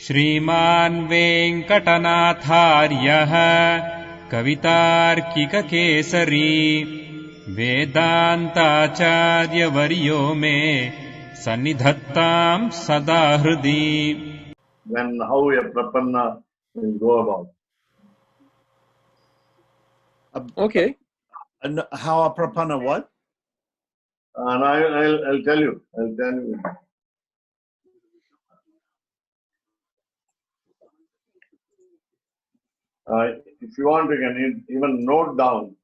श्रीमान् वेङ्कटनाथार्यः कवितार्किककेसरी वेदान्ताचार्यवर्यो मे सन्निधत्तां सदा हृदि. Then how a prapanna will go about. Okay. And how a prapanna what? And I'll tell you. I'll tell you. If you want, you can even note down.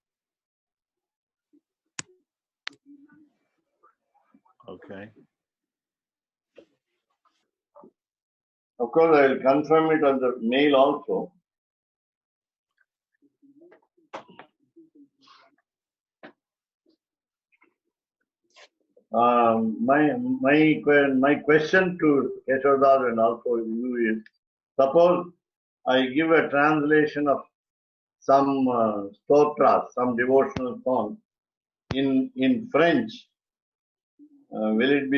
Okay. Of course, I will confirm it on the mail also. My question to Keshavdas and also you is: suppose I give a translation of some stotras, some devotional songs in French. Will it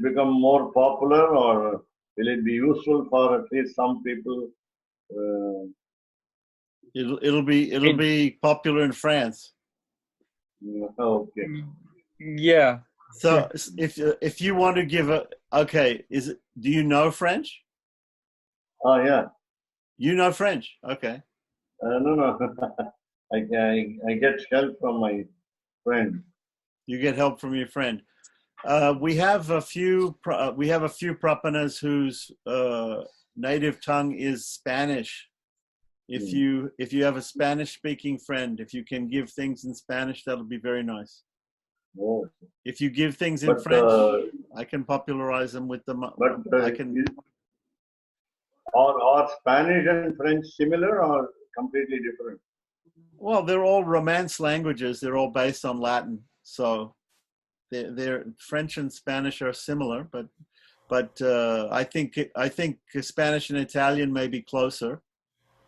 become more popular, or will it be useful for at least some people? It'll be popular in France. Okay. Yeah. So if you want to give do you know French? Oh yeah. You know French? Okay. No. I get help from my friend. You get help from your friend. We have a few prapanas whose native tongue is Spanish. If you have a Spanish-speaking friend, if you can give things in Spanish, that'll be very nice. Oh. If you give things in French, I can popularize them with them. But are Spanish and French similar or completely different? Well, they're all Romance languages. They're all based on Latin, so they're French and Spanish are similar, but I think Spanish and Italian may be closer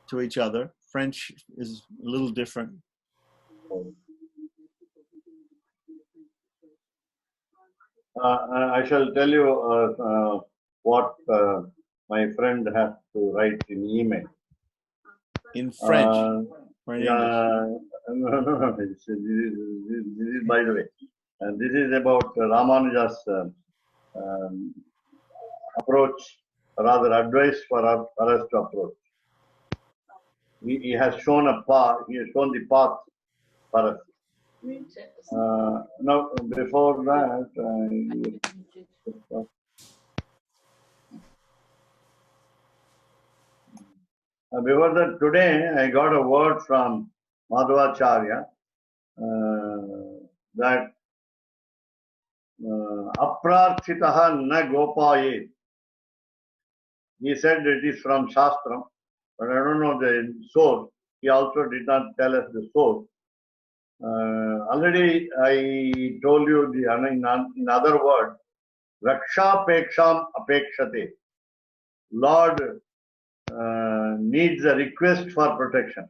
to each other. French is a little different. I shall tell you what my friend has to write in email. In French or in English? No. This is by the way. And this is about Ramanuja's approach, rather advice for us to approach. He has shown a path. He has shown the path for us. Now, before that, today I got a word from Madhvacharya that aprarthitaha na gopaye. He said it is from Shastram, but I don't know the source. He also did not tell us the source. Already I told you in other words, Raksha peksham apekshate. Lord needs a request for protection.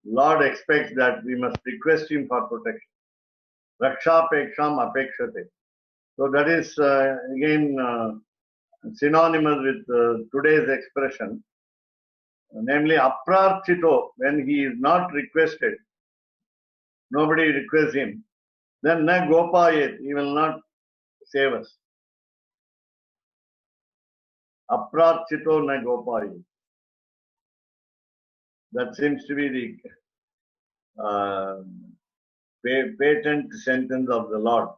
Lord expects that we must request him for protection. Raksha peksham apekshate. So that is again synonymous with today's expression, namely aprarthito. When he is not requested, nobody requests him, then na gopayet, he will not save us. Aprarthito na gopayet. That seems to be the patent sentence of the Lord.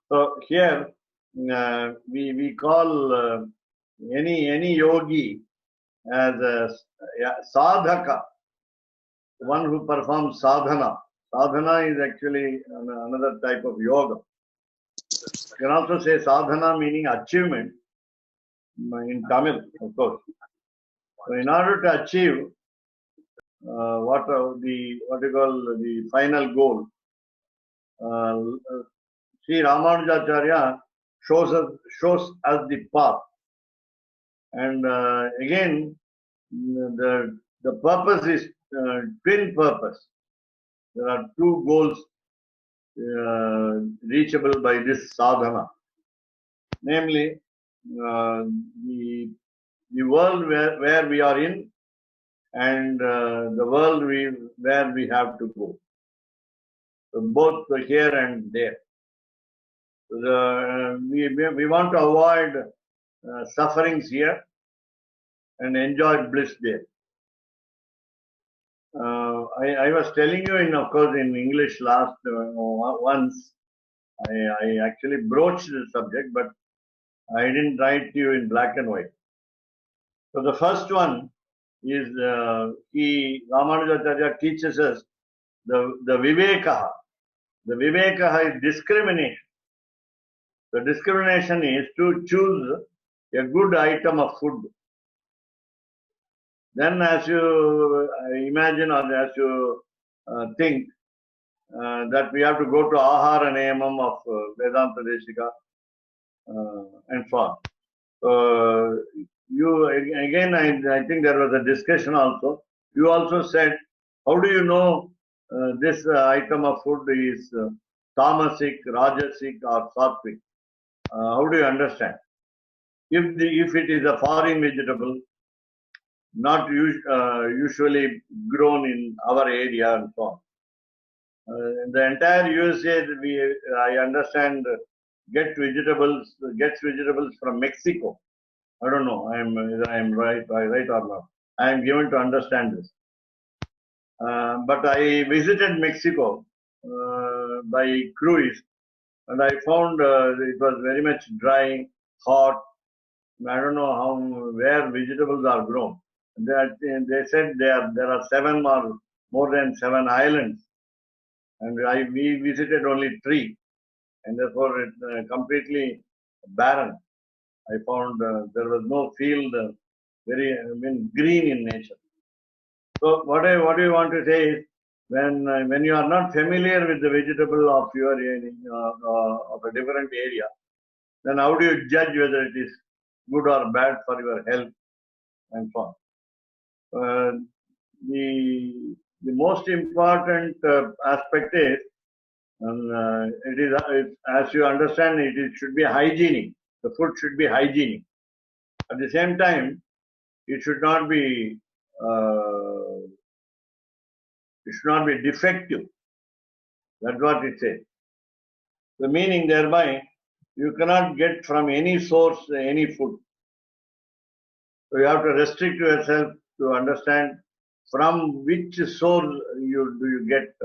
So here we call any yogi as a sadhaka, one who performs sadhana. Sadhana is actually another type of yoga. You can also say sadhana meaning achievement in Tamil, of course. So in order to achieve what you call the final goal, Sri Ramanujacharya shows us the path, and again the purpose is twin purpose. There are two goals reachable by this sadhana. namely uh, the the world where we are in and the world where we have to go. So both the here and there. We want to avoid sufferings here and enjoy bliss there. I was telling you, of course, in English last once. I actually broached the subject, but I didn't write to you in black and white. So the first one is Ramanujacharya teaches us the Vivekaha. The Vivekaha is discrimination. The discrimination is to choose a good item of food. Then as you imagine or as you think that we have to go to Ahara Niyamam of Vedanta Deshika and so on. So you again, I think there was a discussion also. You also said, how do you know this item of food is tamasic, rajasic, or sattvic? How do you understand? If it is a foreign vegetable, not usually grown in our area and so on. The entire USA, I understand, gets vegetables from Mexico. I don't know. I am right or not. I am given to understand this. But I visited Mexico by cruise, and I found it was very much dry, hot. I don't know where vegetables are grown. They said there are seven or more than seven islands, and we visited only three, and therefore it completely barren. I found there was no field, green in nature. So what do you want to say is when you are not familiar with the vegetable of your of a different area, then how do you judge whether it is good or bad for your health and so on? The most important aspect is as you understand it should be hygienic. The food should be hygienic. At the same time, it should not be defective. That's what it says. The meaning thereby, you cannot get from any source any food. So you have to restrict yourself to understand from which source you get.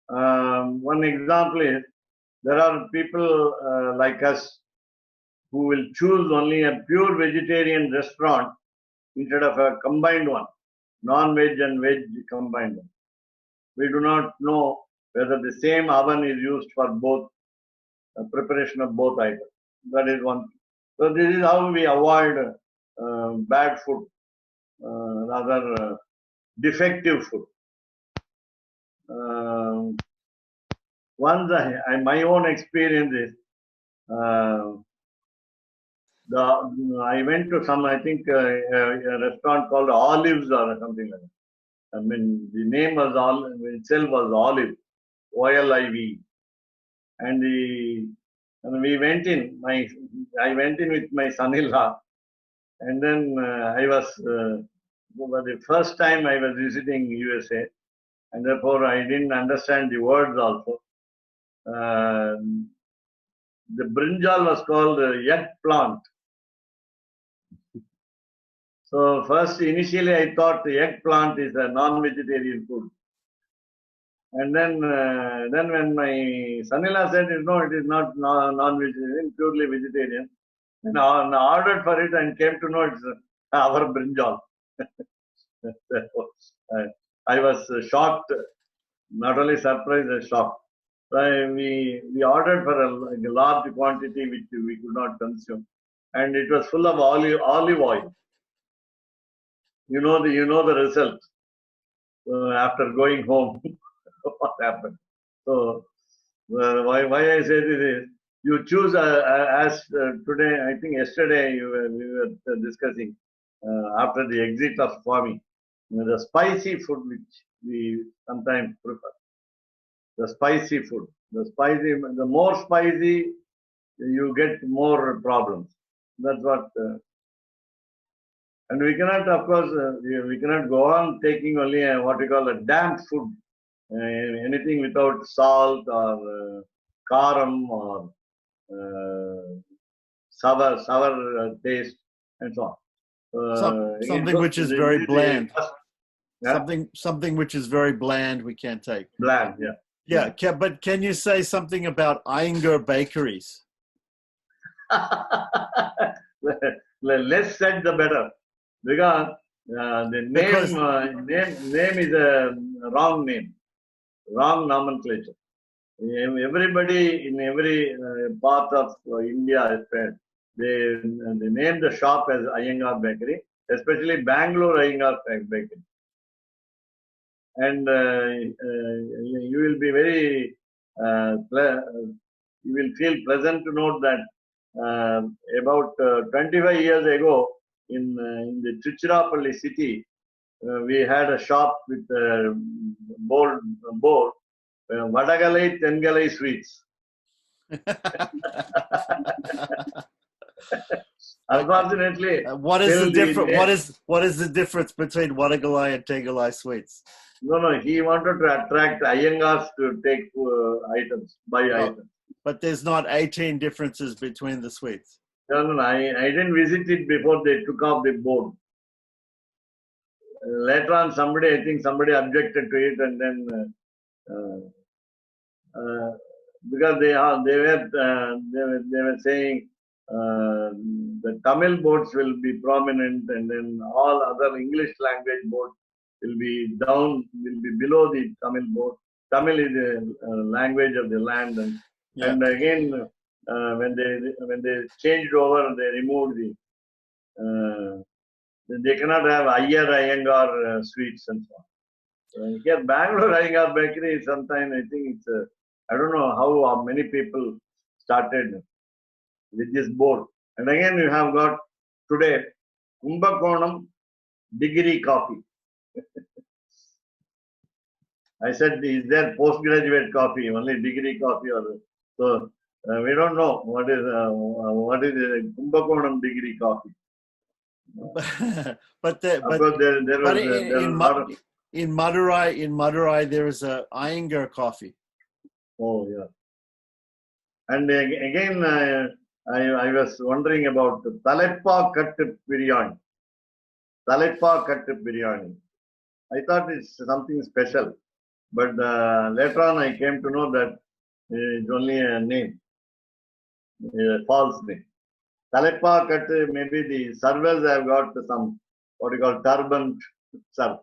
One example is there are people like us who will choose only a pure vegetarian restaurant instead of a combined one, non-veg and veg combined one. We do not know whether the same oven is used for both preparation of both items. That is one. So this is how we avoid bad food, rather defective food. Once my own experience is I went to some, I think, a restaurant called Olives or something like that. I mean, the name was itself was Olive, OLIV, and we went in. I went in with my son-in-law, and then I was for the first time I was visiting USA, and therefore I didn't understand the words also. The brinjal was called eggplant. So first, initially, I thought the eggplant is a non-vegetarian food, and then when my son-in-law said, "No, it is not non-vegetarian, purely vegetarian," and I ordered for it and came to know it's our brinjal. I was shocked, not only surprised, I was shocked. So we ordered for a large quantity which we could not consume, and it was full of olive oil. You know the result after going home. What happened? So why I say this is you choose as today. I think yesterday we were discussing after the exit of Swami, the spicy food which we sometimes prefer. The spicy food, the more spicy, you get more problems. That's what. And we cannot, of course, we cannot go on taking only what we call a damp food, anything without salt or karam or sour taste and so on. Something which is very bland. Yeah? Something which is very bland we can't take. Bland, yeah. Yeah, but can you say something about Iyengar bakeries? Less said the better, because the name is a wrong name, wrong nomenclature. Everybody in every part of India, they name the shop as Iyengar Bakery, especially Bangalore Iyengar Bakery. And you will be very, you will feel pleasant to note that about 25 years ago in the Tiruchirappalli city, we had a shop with a board, Vadagalai Tengalai Sweets. Unfortunately, what is the difference? What is the difference between Vadagalai and Tengalai sweets? No. He wanted to attract Iyengars to take items, buy items. But there's not 18 differences between the sweets. No. I didn't visit it before they took off the board. Later on, I think somebody objected to it, and then because they were saying the Tamil boards will be prominent, and then all other English language boards will be below the Tamil board. Tamil is the language of the land, and again when they changed over, they removed they cannot have Iyengar sweets and so on. Here, Bangalore Iyengar Bakery, sometimes I think it's I don't know how many people started with this board. And again, you have got today Kumbakonam degree coffee. I said, is there postgraduate coffee, only degree coffee? So we don't know what is Kumbakonam degree coffee. In Madurai, there is a Iyengar coffee. Oh yeah. And again, I was wondering about Taleppa Cut Biryani. Taleppa Cut Biryani. I thought it's something special, but later on I came to know that it's only a name, a false name. Taleppa Cut, maybe the servers have got some what you call turban serve.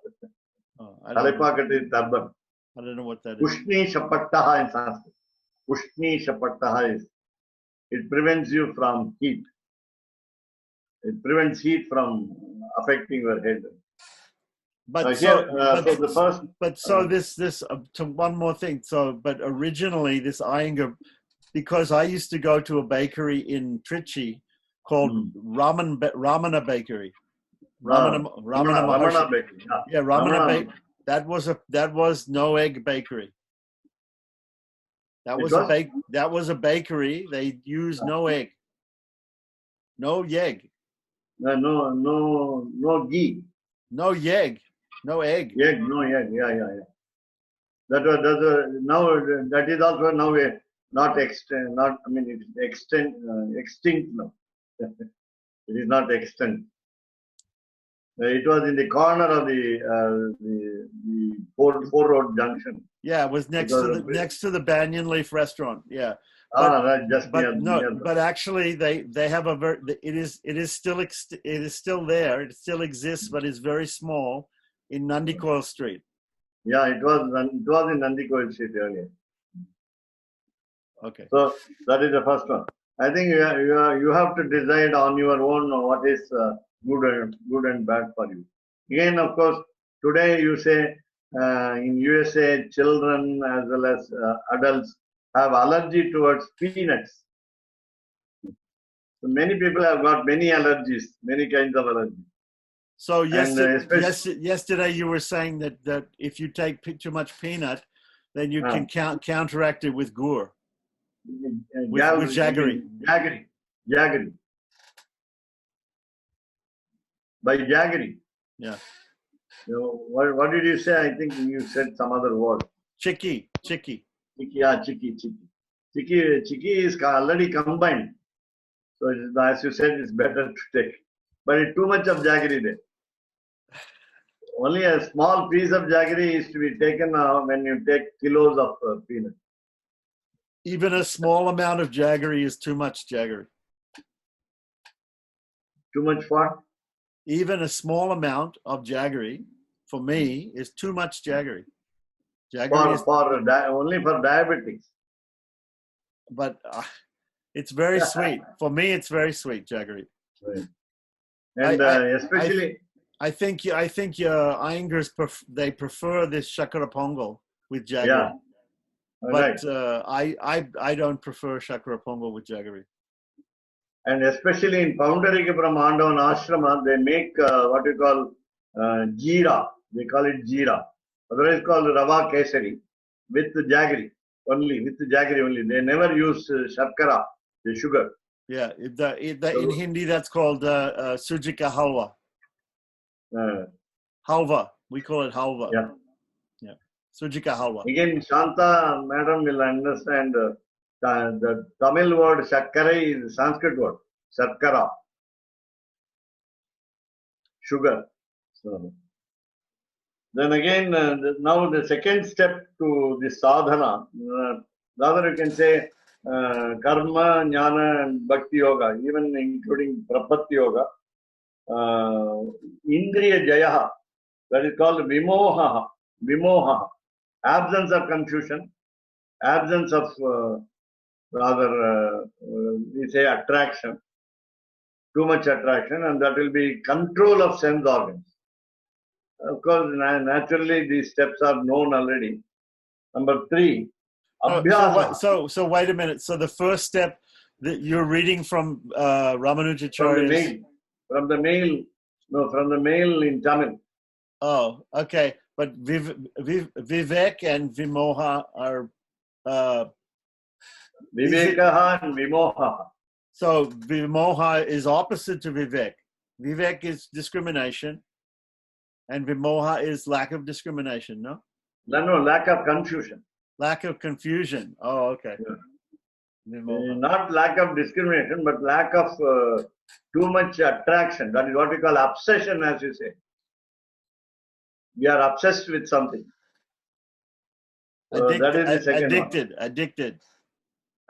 Taleppa Cut is turban. I don't know what that is. Ushni Shapattaha in Sanskrit. Ushni Shapattaha is, it prevents you from heat. It prevents heat from affecting your head. But one more thing. But originally this Iyengar, because I used to go to a bakery in Trichy called Ramana Bakery. Ramana Bakery. Yeah, Ramana Bakery. That was no egg bakery. That was a bakery. They used no egg. No yegg. No ghee. No yegg. No egg. Egg, no egg. Yeah. That is also now not extinct. It is extinct now. It is not extinct. It was in the corner of the four road junction. Yeah, it was next to the Banyan Leaf restaurant. Yeah. But actually they have it is still there. It still exists, but it's very small in Nandikoil Street. Yeah, it was in Nandikoil Street earlier. Okay. So that is the first one. I think you have to decide on your own what is good and bad for you. Again, of course, today you say in USA, children as well as adults have allergy towards peanuts. So many people have got many allergies, many kinds of allergies. So yesterday you were saying that if you take too much peanut, then you can counteract it with gur. With jaggery. Jaggery. By jaggery. Yeah. What did you say? I think you said some other word. Chicky. Chicky, chicky. Chicky is already combined. So as you said, it's better to take. But it's too much of jaggery there. Only a small piece of jaggery is to be taken when you take kilos of peanut. Even a small amount of jaggery is too much jaggery. Too much what? Even a small amount of jaggery, for me, is too much jaggery. Jaggery is, Only for diabetics. but it's very sweet. For me, it's very sweet, jaggery. Right. And especially, I think your Iyengars they prefer this shakara pongal with jaggery. yeah, But right. I don't prefer shakara pongal with jaggery. And especially in Poundarikapuram Andavan Ashrama, they make what you call jeera. They call it jeera. Otherwise called Rava Kesari with jaggery only. With jaggery only. They never use sharkara, the sugar. Yeah, in Hindi that's called sujika halwa. Halva. We call it halva. Yeah. Yeah. Sujika halwa. Again, Shanta madam will understand the Tamil word shakkara is Sanskrit word. Sharkara. Sugar. So, then again, now the second step to the sadhana, rather you can say karma, jnana and bhakti yoga, even including prapatti yoga, indriya jaya, that is called vimoha, absence of confusion, absence of we say attraction, too much attraction, and that will be control of sense organs. Of course, naturally, these steps are known already. Number 3, abhyasa. So wait a minute. So the first step that you're reading from Ramanujacharya's... From the mail in Tamil. Oh, okay. But Vivek and Vimoha are... Vivekaha and Vimoha. So Vimoha is opposite to Vivek. Vivek is discrimination. And Vimoha is lack of discrimination, no? No, lack of confusion. Lack of confusion. Oh, okay. Yeah. Not lack of discrimination, but lack of too much attraction. That is what we call obsession, as you say. We are obsessed with something. So that is the second one.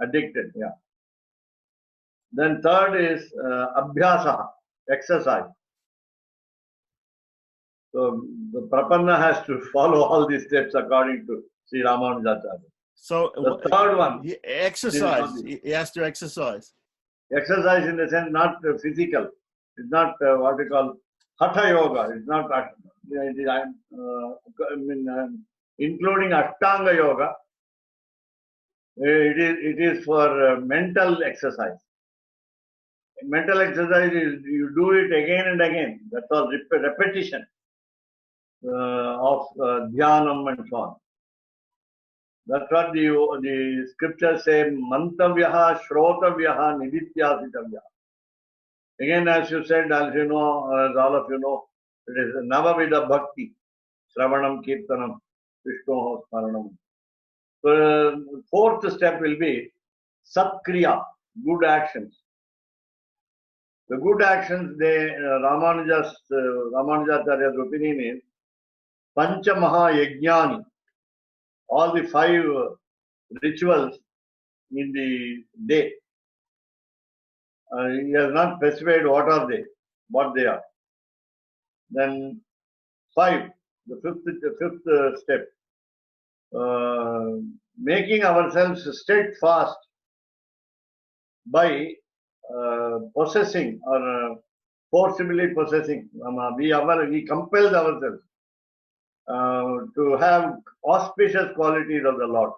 Addicted, yeah. Then third is abhyasa, exercise. So the prapanna has to follow all these steps according to Sri Ramanujacharya. So the third one, exercise. He has to exercise. Exercise in the sense not physical. It's not what we call hatha yoga. It's not including Ashtanga yoga. It is for mental exercise. Mental exercise is you do it again and again. That's all repetition of dhyanam and so on. That's what the scriptures say, mantavyaha, shrotavyaha, nidithyasitavyaha. Again, as you said, as you know, as all of you know, it is Navavida Bhakti, Shravanam, Kirtanam, Vishnoho, Smaranam. So, fourth step will be Satkriya, good actions. The good actions, Ramanujacharya's opinion is Pancha Maha Yajnani, all the 5 rituals in the day. He has not specified what they are. Then 5, the fifth step, making ourselves steadfast by possessing or forcibly possessing. We compelled ourselves to have auspicious qualities of the Lord.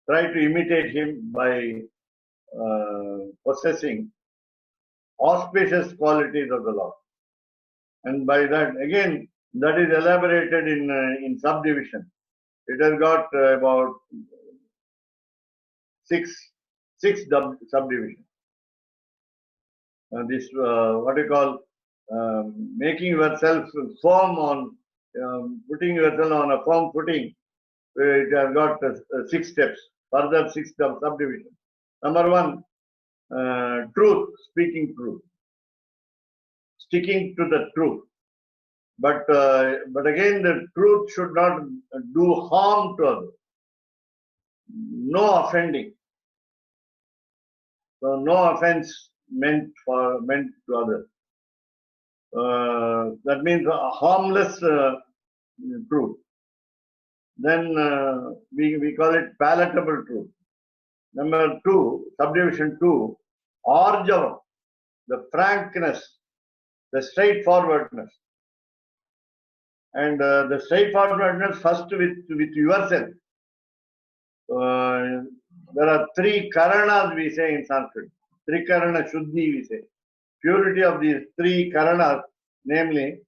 Try to imitate Him by possessing auspicious qualities of the Lord. And by that, again, that is elaborated in subdivision. It has got about six subdivisions. This what you call making yourself firm on putting yourself on a firm footing. It has got 6 steps. Further 6 subdivisions. Number 1, truth, speaking truth, sticking to the truth. But again, the truth should not do harm to others. No offending. So no offense meant to others. That means a harmless truth. Then we call it palatable truth. Number 2, subdivision 2, arjavam, the frankness, the straightforwardness. And the straightforwardness first with yourself. There are 3 karanas we say in Sanskrit. Trikarana Shuddhi we say. Purity of these 3 karanas, namely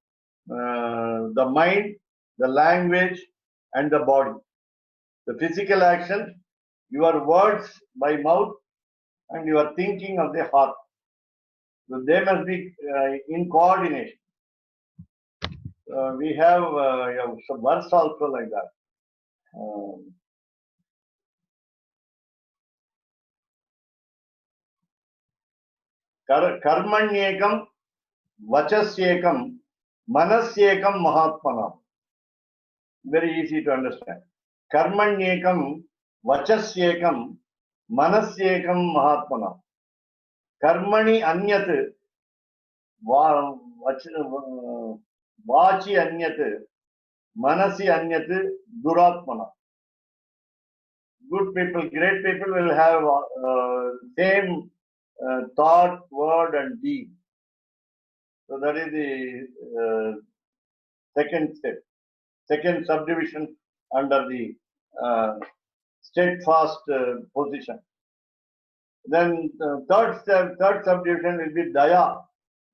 the mind, the language, and the body. The physical action, your words by mouth, and your thinking of the heart. So they must be in coordination. We have some verse also like that. Karmanyekam, vachasyekam, manasyekam mahatmanam. Very easy to understand. Karmanyekam, vachasyekam, manasyekam mahatmanam. Karmani anyat, vachi anyat, manasi anyat, duratmana. Good people, great people will have same thought, word, and deed. So that is the second step, second subdivision under the steadfast position. Then third subdivision will be daya.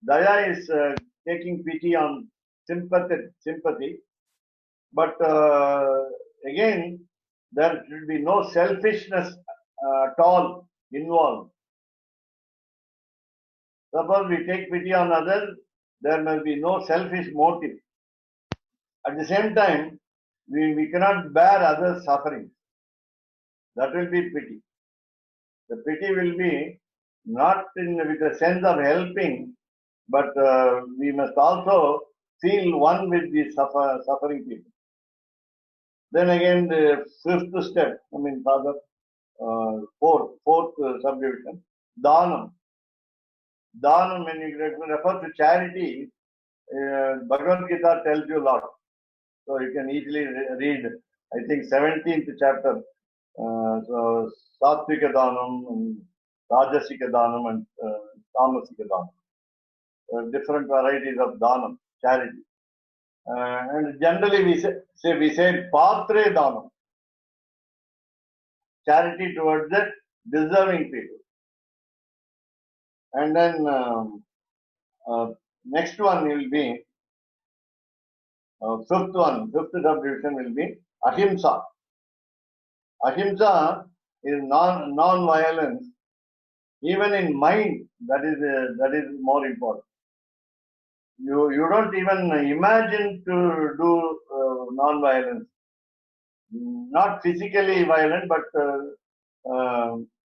Daya is taking pity on sympathy, but again there should be no selfishness at all involved. Suppose we take pity on others, there must be no selfish motive. At the same time, we cannot bear others' suffering. That will be pity. The pity will be not with a sense of helping, but we must also feel one with the suffering people. Then again, the 5th step, fourth subdivision, dhanam. Dhanam, when you refer to charity, Bhagavad Gita tells you a lot. So you can easily read, I think, 17th chapter. So Sattvika Dhanam, and Rajasika Dhanam, and Tamasika Dhanam. Different varieties of Dhanam, charity. And generally we say Patre Dhanam. Charity towards the deserving people. And then next one will be, fifth subdivision will be ahimsa. Ahimsa is non-violence, even in mind. That is more important. You don't even imagine to do non-violence. Not physically violent, but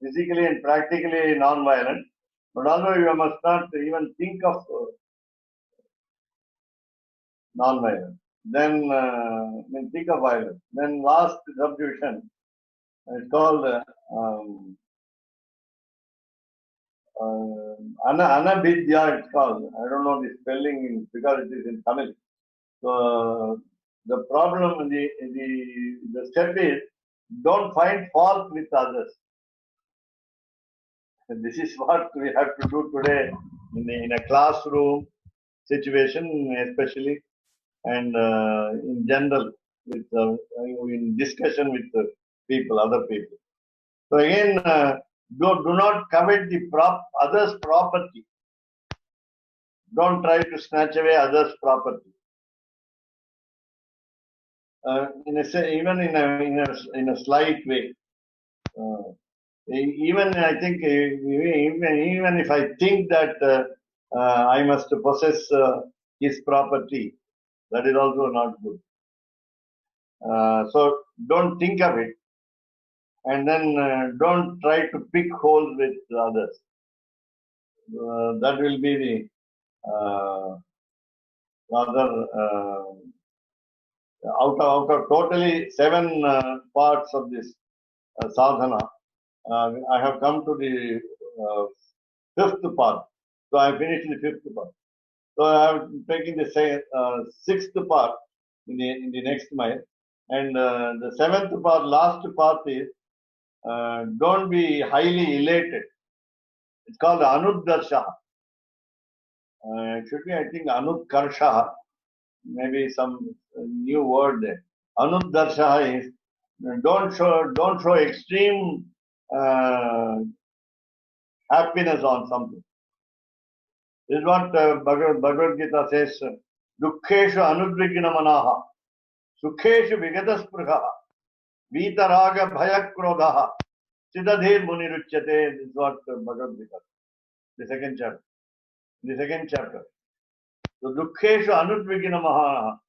physically and practically non-violent. But although you must not even think of non-violence. Then think of violence. Then last subdivision is called Anabidya. It's called. I don't know the spelling because it is in Tamil. So the problem, the step is, don't find fault with others. And this is what we have to do today in a classroom situation, especially, and in general, with in discussion with people, other people. So again, do not covet the others' property. Don't try to snatch away others' property. Even in a slight way. Even I think even if I think that I must possess his property, that is also not good. So don't think of it, and then don't try to pick holes with others. That will be the rather out of totally 7 parts of this sadhana. I have come to the 5th part. So I finished the 5th part. So I am taking the 6th part in the next mile. And the 7th part, last part is don't be highly elated. It's called Anuddarsha. It should be, I think, Anutkarsha. Maybe some new word there. Anuddarsha is don't show extreme happiness on something. This is what Bhagavad Gita says. Dukkheshu anudvikina manaha, sukheshu vigataspruha, vitaraga bhayakrodha, siddhadhir muniruchyate. This is what Bhagavad Gita, the second chapter. The second chapter. So dukkheshu anudvikina manaha.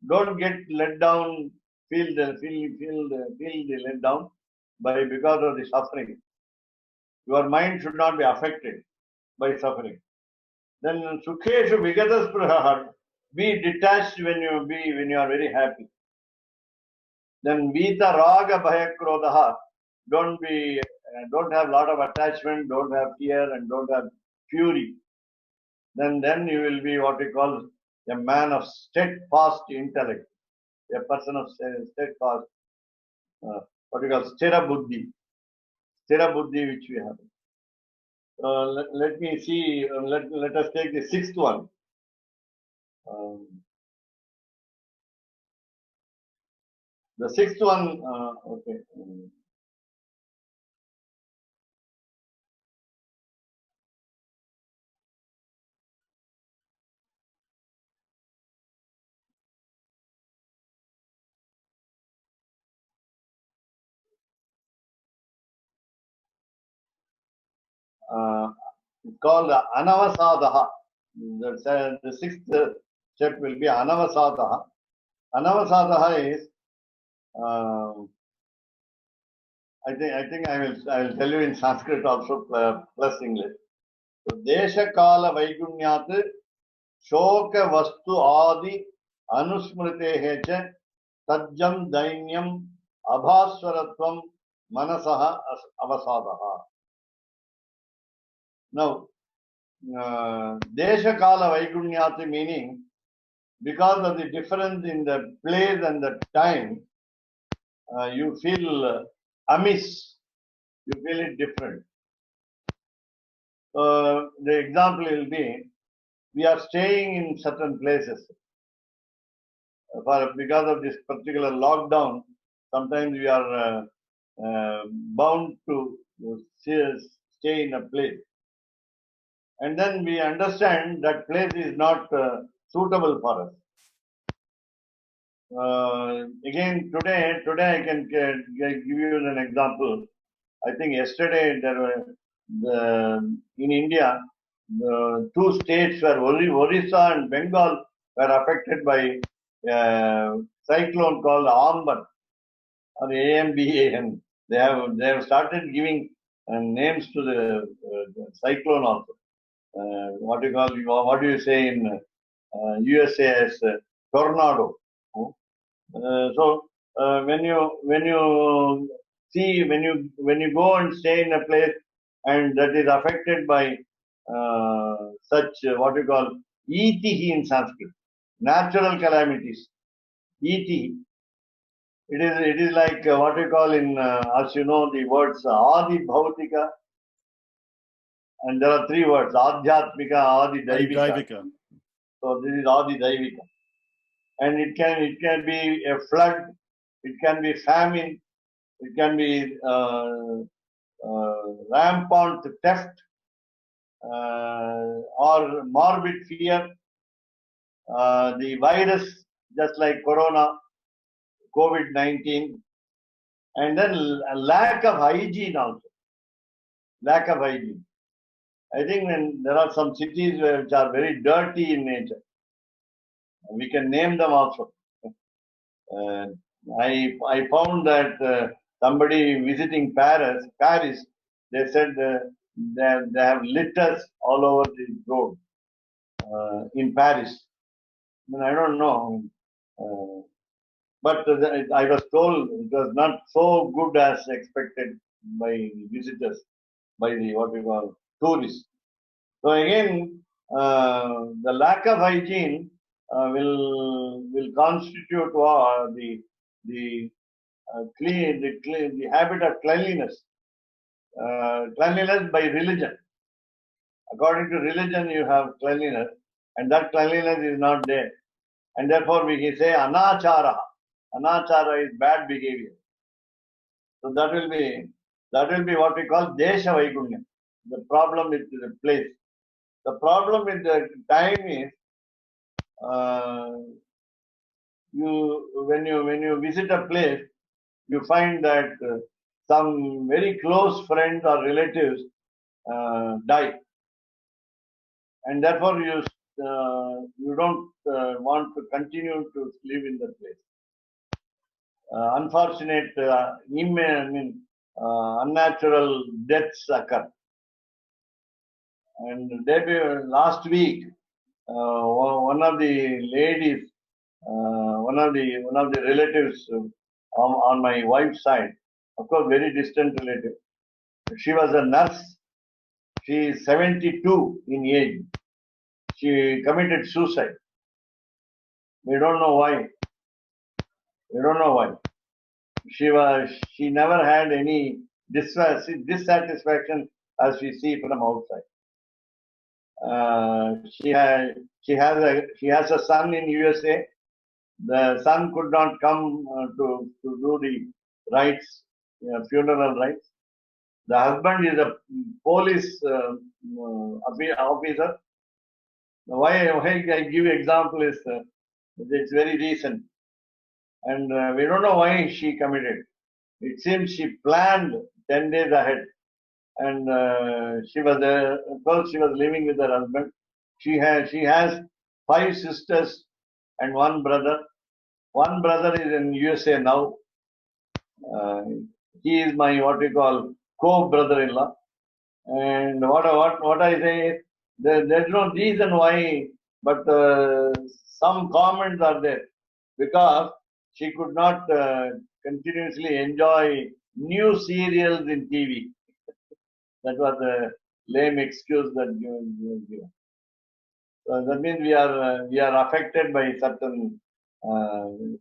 Don't get let down. Feel the let down because of the suffering. Your mind should not be affected by suffering. Then sukheshu vigataspruha. Be detached when you are very happy. Then vita raga bhayakrodha. Don't have lot of attachment, don't have fear, and don't have fury. Then you will be what we call a man of steadfast intellect, a person of steadfast, what we call sthira buddhi which we have. Let me see. Let us take the 6th one. The 6th one. Okay. It's called Anavasadaha. The 6th step will be Anavasadaha. Anavasadaha is, I think I will tell you in Sanskrit also plus English. So Desha Kala Vaigunyat Shoka Vastu Adi Anusmrite Hecha Tajjam Dainyam Abhaswaratvam Manasaha Avasadaha. Now, Desha Kala Vaigunyati meaning because of the difference in the place and the time, you feel amiss, you feel it different. The example will be, we are staying in certain places. Because of this particular lockdown, sometimes we are bound to stay in a place. And then we understand that place is not suitable for us. Again, today I can give you an example. I think yesterday there were in India, the 2 states where Orissa and Bengal were affected by cyclone called Amban or AMBAN. They have started giving names to the cyclone also. What do you say in USA as tornado? So when you go and stay in a place and that is affected by such what we call ETH in Sanskrit, natural calamities. ETH. It is like what we call in as you know the words Adi Bhautika, and there are 3 words: Adhyatmika, Adi Daivika. So this is Adi Daivika. And it can be a flood, it can be famine, it can be rampant theft or morbid fear, the virus just like corona, COVID-19, and then a lack of hygiene also. lack of hygiene. I think when there are some cities which are very dirty in nature. We can name them also. Uh, I found that somebody visiting Paris, they said they have litters all over the road in Paris. I mean, I don't know, but I was told it was not so good as expected by visitors, by the what we call tourists. So again, the lack of hygiene will constitute the the habit of cleanliness. Cleanliness by religion. According to religion, you have cleanliness, and that cleanliness is not there, and therefore we can say anachara. Anachara is bad behavior. So that will be what we call desha vaigunyam. The problem with the place. The problem with the time is when you visit a place, you find that some very close friends or relatives die, and therefore you don't want to continue to live in that place. Unfortunate, unnatural deaths occur. And last week, one of the ladies, one of the relatives on my wife's side, of course, very distant relative. She was a nurse. She is 72 in age. She committed suicide. We don't know why. We don't know why. She never had any dissatisfaction as we see from outside. She has a son in USA. The son could not come to do the rites, funeral rites. The husband is a police officer. Why I give example is it's very recent, and we don't know why she committed. It seems she planned 10 days ahead, and she was first she was living with her husband. She has 5 sisters and 1 brother. One brother is in USA now. He is my what we call co-brother-in-law. And what I say is there's no reason why, but some comments are there because she could not continuously enjoy new serials in TV. That was the lame excuse that given. So that means we are affected by certain long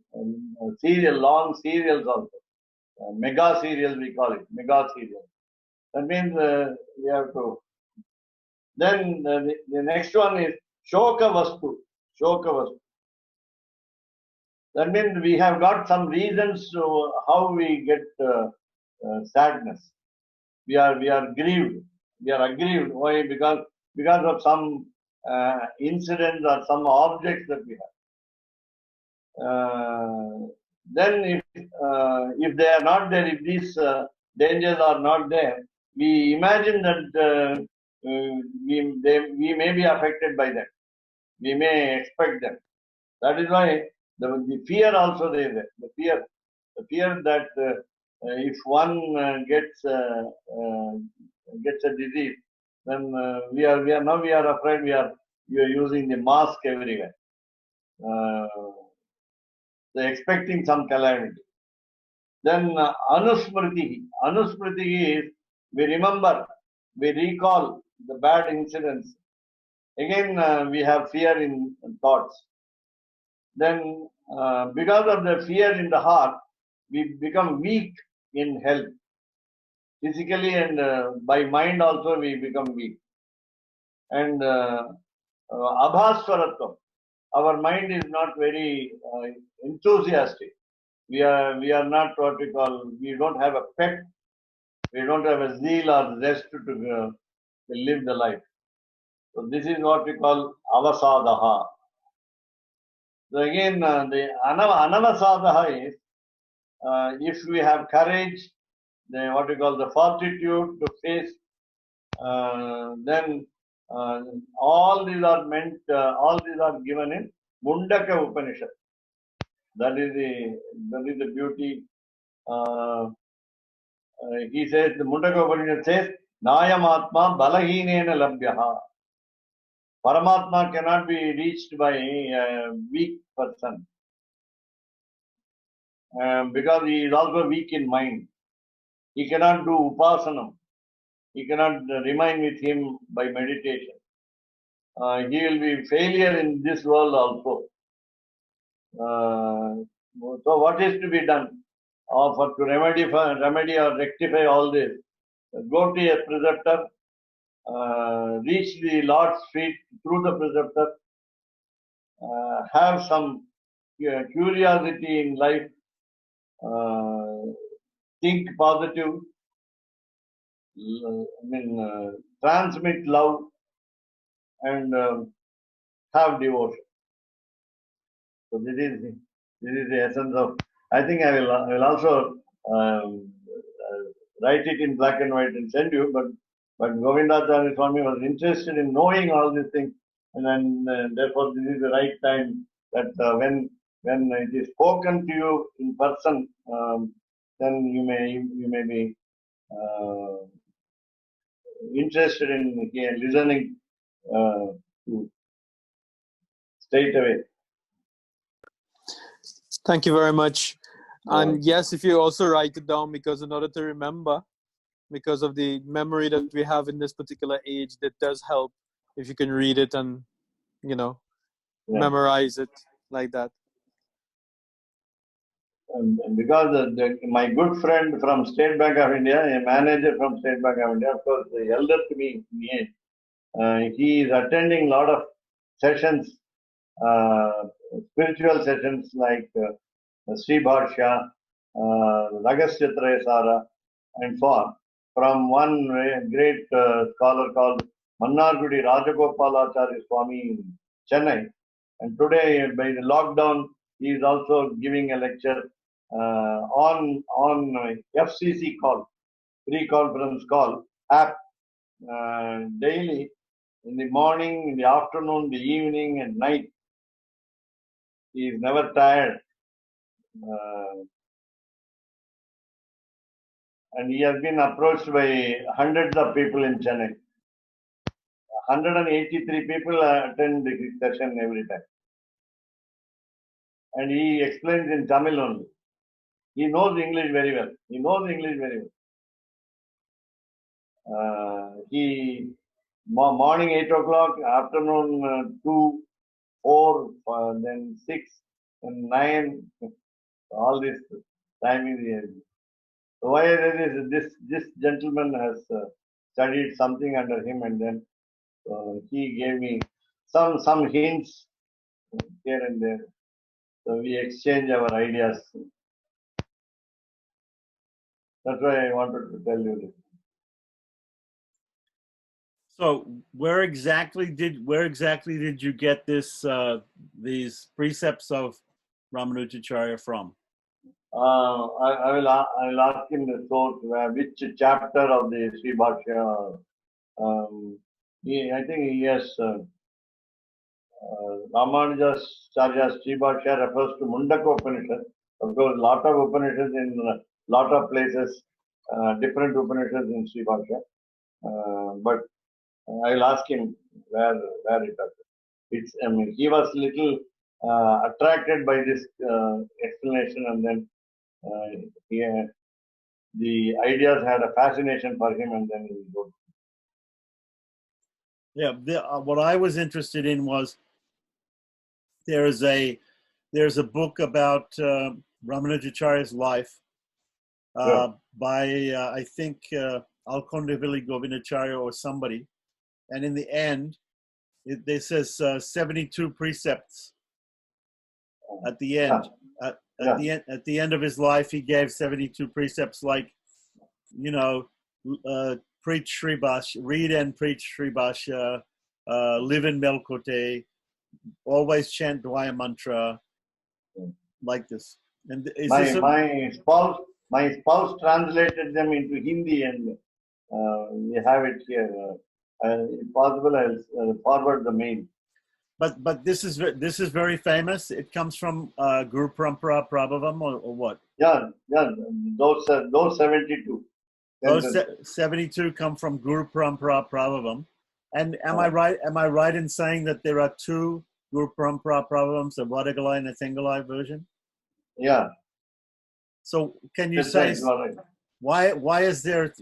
serials also. Mega serials we call it, mega serials. That means we have to. Then the next one is shoka vastu. Shoka vastu. That means we have got some reasons to how we get sadness. We are grieved. We are aggrieved. Why? Because of some incidents or some objects that we have. Then if they are not there, if these dangers are not there, we imagine that we may be affected by them. We may expect them. That is why the fear also is there. The fear that if one gets a disease, then we are afraid we are using the mask everywhere. So expecting some calamity. Then anusmriti. Anusmriti is we remember, we recall the bad incidents. Again, we have fear in thoughts. Then because of the fear in the heart, we become weak in health. Physically and by mind also we become weak. And abhaswaratvam. Our mind is not very enthusiastic. We are not what we call, we don't have a pep, we don't have a zeal or zest to live the life. So this is what we call avasadaha. So again, the anavasadaha is if we have courage, what we call the fortitude to face Then all these are meant, all these are given in Mundaka Upanishad. That is the beauty. He says, the Mundaka Upanishad says, Nayam Atma Balahinena Labhyaha. Paramatma cannot be reached by a weak person because he is also weak in mind. He cannot do upasanam. He cannot remain with him by meditation. He will be failure in this world also. So what is to be done? To remedy or rectify all this? Go to a preceptor, reach the Lord's feet through the preceptor, have some curiosity in life, think positive, transmit love, and have devotion. So this is the essence of. I think I will also write it in black and white and send you. But Govindacharya Swami was interested in knowing all these things, and then therefore this is the right time that when it is spoken to you in person, then you may be interested in listening to straight away. Thank you very much. And Yeah. yes, if you also write it down, because in order to remember, because of the memory that we have in this particular age, that does help if you can read it and, Yeah. memorize it like that. And because my good friend from State Bank of India, a manager from State Bank of India, of course, the elder to me in age, he is attending a lot of sessions, spiritual sessions like Sri Bharsha, Ragashya Sara, and so on, from one great scholar called Mannargudi Rajagopalacharya Swami in Chennai. And today, by the lockdown, he is also giving a lecture on FCC call, free conference call app, daily in the morning, in the afternoon, the evening, and night. He is never tired. And he has been approached by hundreds of people in Chennai. 183 people attend the session every time. And he explains in Tamil only. He knows English very well. He morning 8 o'clock, afternoon 2, 4, then 6, and 9. All this timing he has. So why this gentleman has studied something under him, and then he gave me some hints here and there. So we exchange our ideas. That's why I wanted to tell you this. So where exactly did you get these precepts of Ramanujacharya from? I'll ask him the source, which chapter of the Sri Bhashya. I think he has Ramanujacharya Sri Bhashya refers to Mundaka Upanishad. Of course, lot of Upanishads in lot of places, different Upanishads in Sri Bhashya. But I'll ask him where it occurs. He was little attracted by this explanation, and then the ideas had a fascination for him, and then he wrote. Yeah, what I was interested in was there's a book about Ramanujacharya's life by I think Alkondavilli Govindacharya or somebody, and in the end, they says 72 precepts. At the end, at the end of his life, he gave 72 precepts, like, preach Sri Bhashya, read and preach Sri Bhashya, live in Melkote, always chant Dvaya mantra, like this. And My spouse translated them into Hindi, and We have it here. If possible, I'll forward the mail. But this is very famous. It comes from Guru Parampara Prabhavam or what? Yeah, those 72. Those 72 come from Guru Parampara Prabhavam. And am I right? Am I right in saying that there are two Guru Parampara Prabhavams, a Vadagalai and a Tengalai version? Yeah. So can you That's say right, you are right. why is there?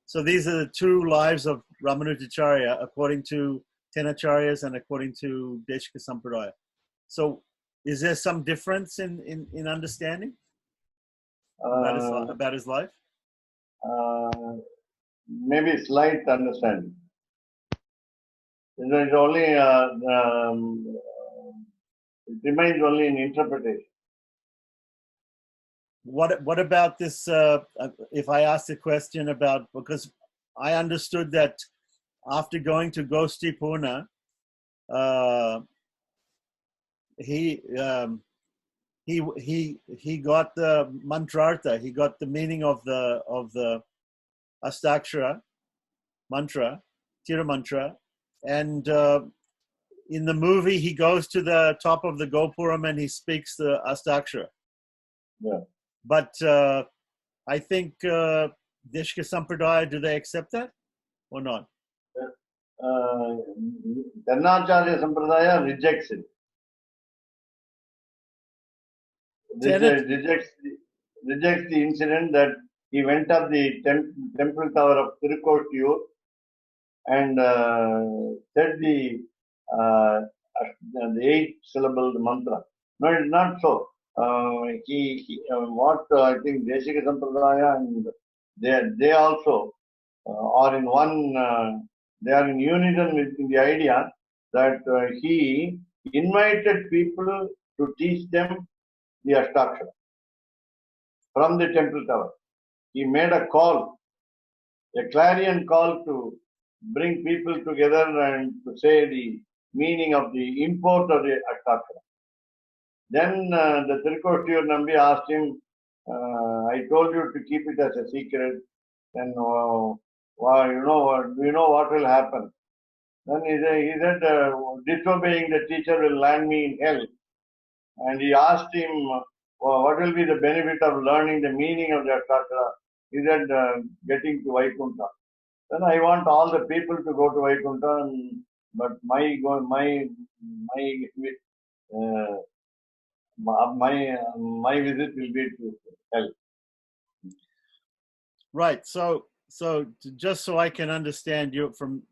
So these are the two lives of Ramanujacharya according to Tenacharyas and according to Deshika Sampradaya. So is there some difference in understanding about his life? Maybe slight understanding. It only it remains only in interpretation. What about this? If I ask the question about, because I understood that after going to Gosti Pune, he got the mantrartha. He got the meaning of the Astakshara mantra, Tira mantra, and in the movie he goes to the top of the Gopuram and he speaks the Astakshara. Yeah. But I think Deshika Sampradaya, do they accept that or not? Dhanacharya Sampradaya rejects it. Rejects the incident that he went up the temple tower of Tirunarayana and said the 8-syllable mantra. No, it's not so. What I think Deshika Sampradaya and they also are in one. They are in unison with the idea that he invited people to teach them the Astakshara from the temple tower. He made a call, a clarion call to bring people together and to say the meaning of the import of the Astakshara. Then the Tirukottiur Nambi asked him, I told you to keep it as a secret. Then, do you know what will happen? Then he said disobeying the teacher will land me in hell. And he asked him, what will be the benefit of learning the meaning of the Astakshara? He said, getting to Vaikuntha. Then I want all the people to go to Vaikuntha, but my visit will be to hell. Right. So just so I can understand you from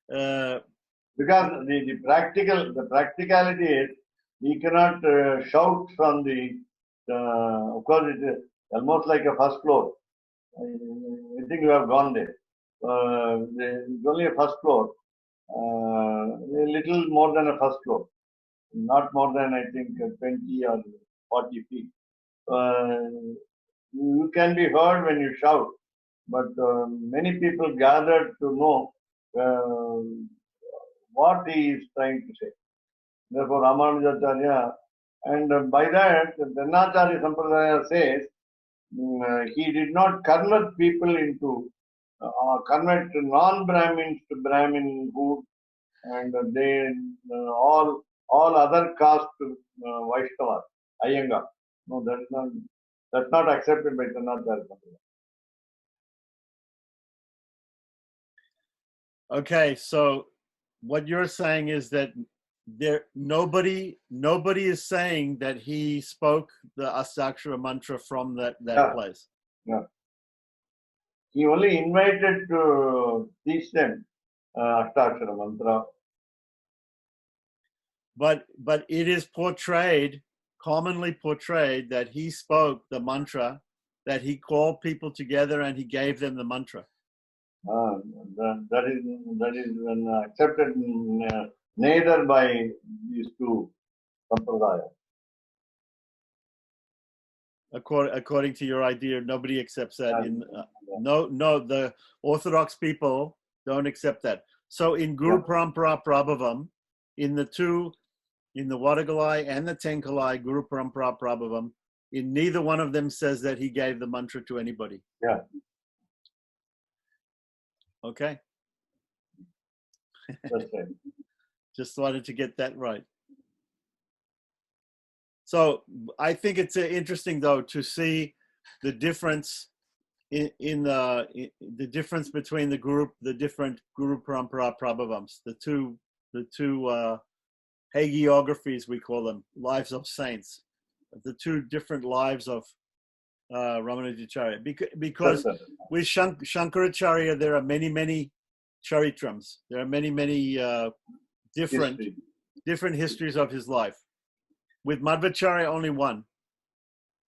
because the practicality is we cannot shout from the of course it is almost like a first floor. I think you have gone there. It's only a first floor, a little more than a first floor, not more than I think 20 or 40 feet. You can be heard when you shout, but many people gathered to know what he is trying to say. Therefore, Ramanujacharya, and by that, Dhanacharya Sampradaya says he did not convert people into convert non-Brahmins to Brahmin food, and they all other caste Vaishnavas, Iyengar. No, that's not accepted by Dhanacharya Sampradaya. Okay, so what you're saying is that nobody is saying that he spoke the Astakshara mantra from that place. Yeah. He only invited to teach them Astakshara mantra. But it is commonly portrayed that he spoke the mantra, that he called people together and he gave them the mantra. That is accepted neither by these two sampradayas. According to your idea, nobody accepts that. The Orthodox people don't accept that. So in Guru Parampara Prabhavam, in the Vadagalai and the Tenkalai Guru Parampara Prabhavam, in neither one of them says that he gave the mantra to anybody. Yeah. Okay. That's right. Just wanted to get that right. So I think it's interesting, though, to see the difference in the difference between the different Guru Parampara Prabhavams, the two hagiographies, we call them, lives of saints, the two different lives of Ramanujacharya. Because That's right. with Shankaracharya, there are many charitrams. There are many different History. histories of his life. With Madhvacharya, only one.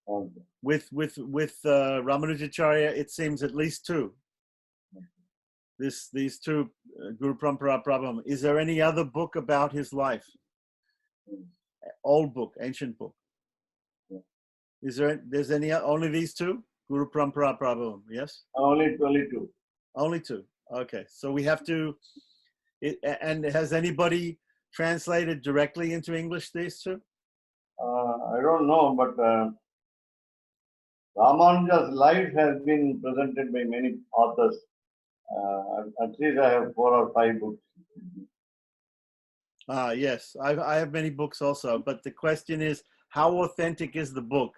Okay. With Ramanujacharya, it seems at least two. These two Guru Parampara Prabhavam. Is there any other book about his life? Old book, ancient book. Yeah. There's any only these two? Guru Parampara Prabhavam, yes? Only two. Only two. Okay. So we have to and has anybody translated directly into English these two? I don't know, but Ramanuja's life has been presented by many authors. At least I have 4 or 5 books. Yes, I have many books also, but the question is, how authentic is the book?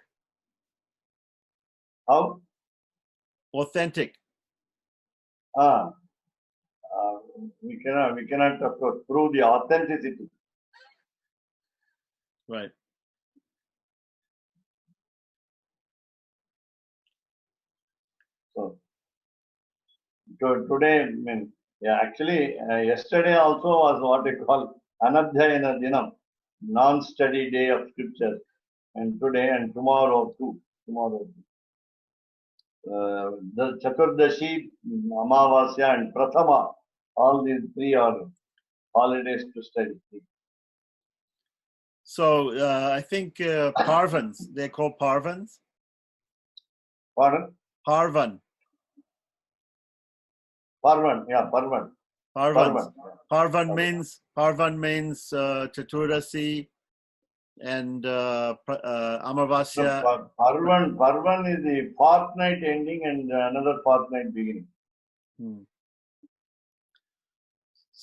How? Authentic. We cannot of course prove the authenticity. Right. So today, I mean, yeah, actually, yesterday also was what they call Anadhyayana Dinam, non-study day of scripture, and today and tomorrow too. The Chaturdashi, Amavasya, and Prathama, all these 3 are holidays to study. So I think Parvans, they're called Parvans. Pardon? Parvan. Parvan, yeah, Parvan. Parvans. Parvan Parvan. means Chaturdasi and Amavasya. No, Parvan is the fortnight ending and another fortnight beginning.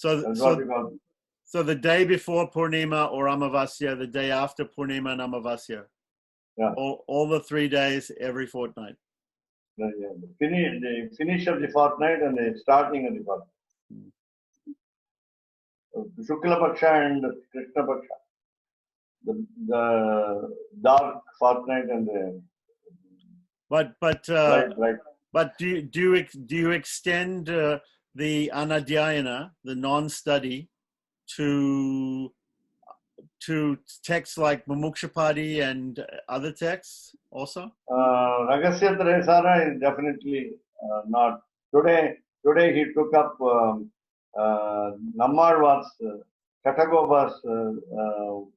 That's what we call. So the day before Purnima or Amavasya, the day after Purnima and Amavasya. Yeah. All the 3 days every fortnight. The finish of the fortnight and the starting of the fortnight. Shukla Paksha and Krishna Paksha. The dark fortnight and the light. But do you extend the Anadhyayana, the non-study, to texts like Mumukshapadi and other texts also? Ragasya Tresara is definitely not. Today he took up Nammarvar's, Katagoba's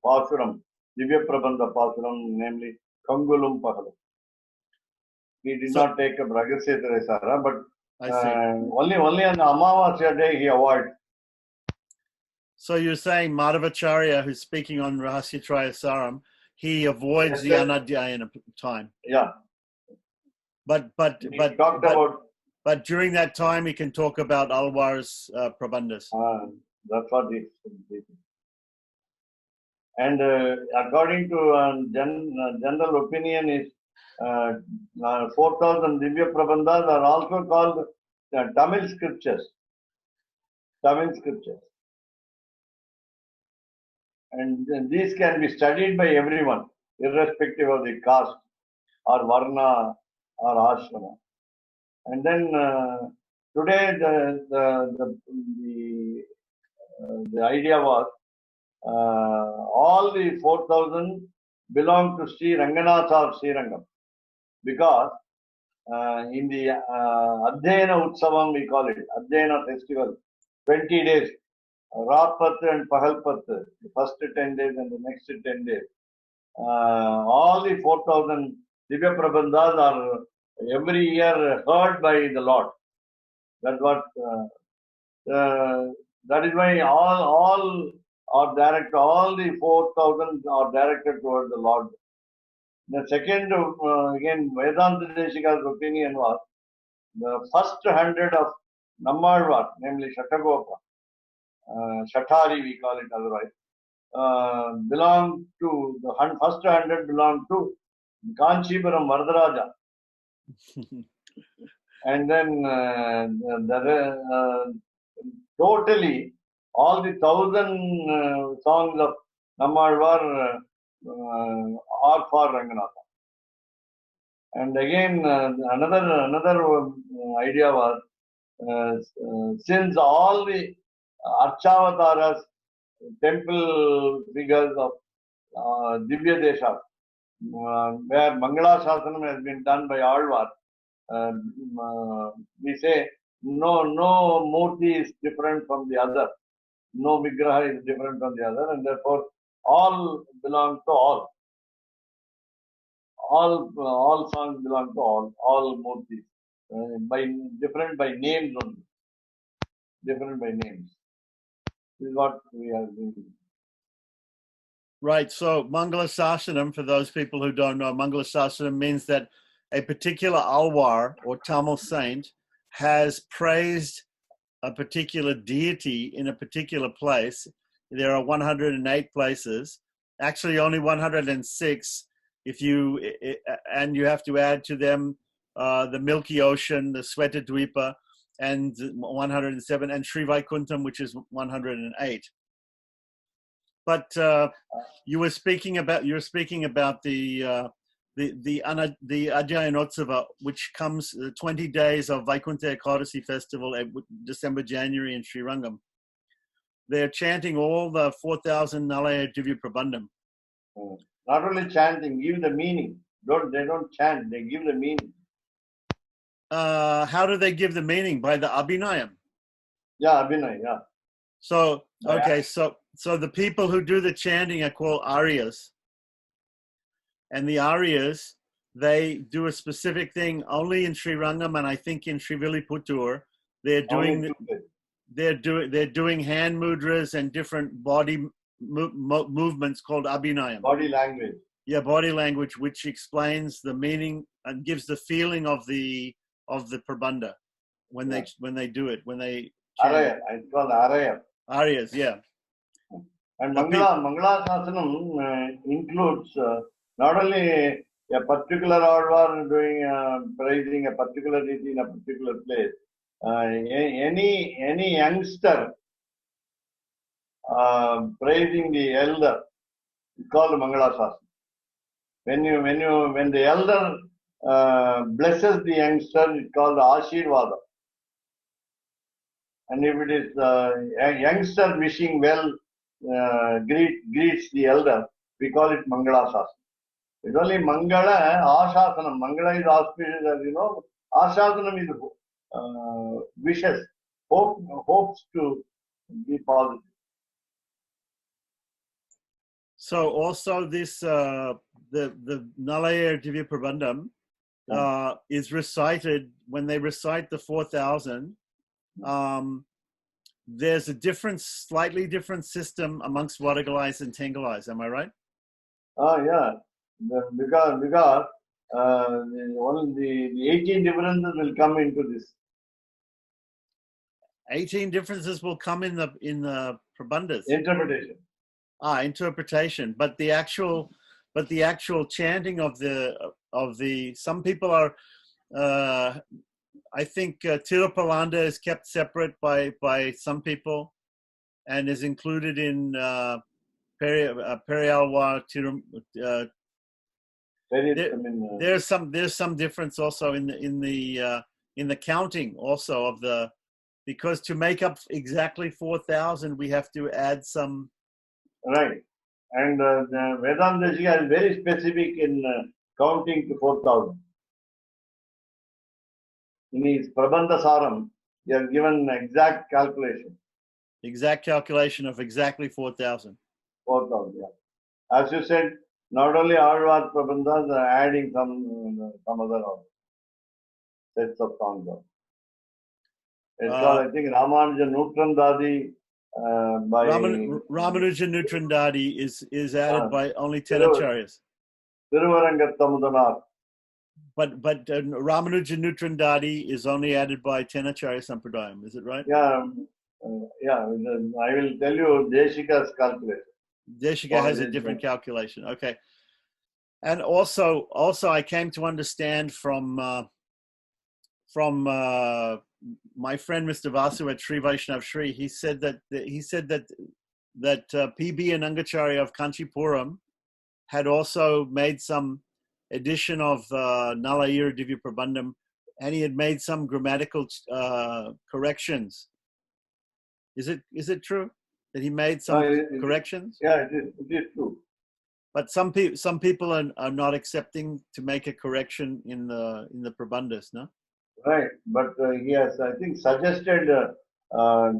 Pasuram, Divya Prabandha Pasuram, namely Kangulum Pahalam. He did not take up Ragasya Tresara, but only on the Amavasya day he avoided. So you're saying Madhavacharya, who's speaking on Rahasya Trayasaram, he avoids the Anadhyayana time. Yeah. But during that time, he can talk about Alwar's Prabandhas. That's what he said. And according to general opinion is 4,000 Divya Prabandhas are also called Tamil scriptures. And these can be studied by everyone, irrespective of the caste or varna or ashrama. And then today the idea was all the 4,000 belong to Sri Ranganath or Sri Rangam, because in the Adhyayana Utsavam, we call it Adhyayana festival, 20 days, Rapat and Pahalpat, the first 10 days and the next 10 days. All the 4,000 Divya Prabandhas are every year heard by the Lord. That's what, that is why all are directed, all the 4,000 are directed towards the Lord. The second, again, Vedanta Deshika's opinion was the first 100 of Nammalvar, namely Shatagopa, Shatari we call it otherwise, belong to the first 100 belong to Kanchipuram Varadaraja. And then totally all the 1,000 songs of Nammalvar are for Ranganatha. And again, another idea was since all the Archavataras, temple figures of Divya Desha, where Mangala Shasanam has been done by Alvar, we say no Murti is different from the other, no Vigraha is different from the other, and therefore all belong to all. All songs belong to all Murtis, different by names only, different by names. This is what we are doing. Right. So Mangala Sasanam, for those people who don't know, Mangala Sasanam means that a particular Alwar or Tamil saint has praised a particular deity in a particular place. There are 108 places, actually only 106 if you, and you have to add to them the Milky Ocean, the Svetadvipa, and 107, and Sri Vaikuntham, which is 108. But you were speaking about the Adhyayanotsava, which comes 20 days of Vaikuntha Ekadasi festival at December, January in Sri Rangam. They're chanting all the 4,000 Nalaya Divya Prabandham. Not only chanting, give the meaning. They don't chant, they give the meaning. How do they give the meaning? By the Abhinayam? Yeah, Abhinay, yeah. So, okay, so the people who do the chanting are called Aryas. And the Aryas, they do a specific thing only in Sri Rangam, and I think in Sri Viliputtur. They're doing hand mudras and different body movements called Abhinayam. Body language. Yeah, body language, which explains the meaning and gives the feeling of the Prabandha when they do it, when they Araya, it's called Araya. Aryas, yeah. And Mangala Sasanam includes not only a particular Alvar doing praising a particular deity in a particular place. Any youngster praising the elder is called Mangala Sasanam. When the elder blesses the youngster, it's called Ashirvada. And if it is a youngster wishing well, greets the elder, we call it Mangala Sasanam. It's only Mangala, Ashasanam. Mangala is auspicious, as you know. Ashasanam is wishes, hopes to be positive. So also this the Nalaya Divya Prabandham is recited when they recite the 4,000. There's a slightly different system amongst Vadagalais and Tengalais. Am I right? Yeah. Because the 18 differences will come into this. 18 differences will come in the Prabandhas. Interpretation. Interpretation. But the actual chanting of the some people are I think Tirupalanda is kept separate by some people and is included in Periyalwa. There's some difference also in the counting also of because to make up exactly 4,000 we have to add some. Right. And the Vedanta Jika is very specific in counting to 4,000. In his Prabandha Saram, he has given exact calculation. Exact calculation of exactly 4,000. 4,000, yeah. As you said, not only Alvar Prabandhas are adding some other sets of songs. It's called, I think, Ramanuja Nutrandadi. Ramanuja Nutrandadi is added by only 10 acharyas. Tiruvarangathamudanar. Ramanuja Nutrandadi is only added by Tenacharya Sampradayam. Is it right? Yeah, yeah. I will tell you Deshika's calculation. Deshika has a different calculation. Okay. And also, I came to understand from my friend Mr. Vasu at Sri Vaishnav Sri. He said that PB and Angacharya of Kanchipuram had also made some edition of Nalayira Divya Prabandham, and he had made some grammatical corrections. Is it true that he made some corrections? Yeah, it is true. But some people are not accepting to make a correction in the Prabandhas, no? Right, but he has, I think, suggested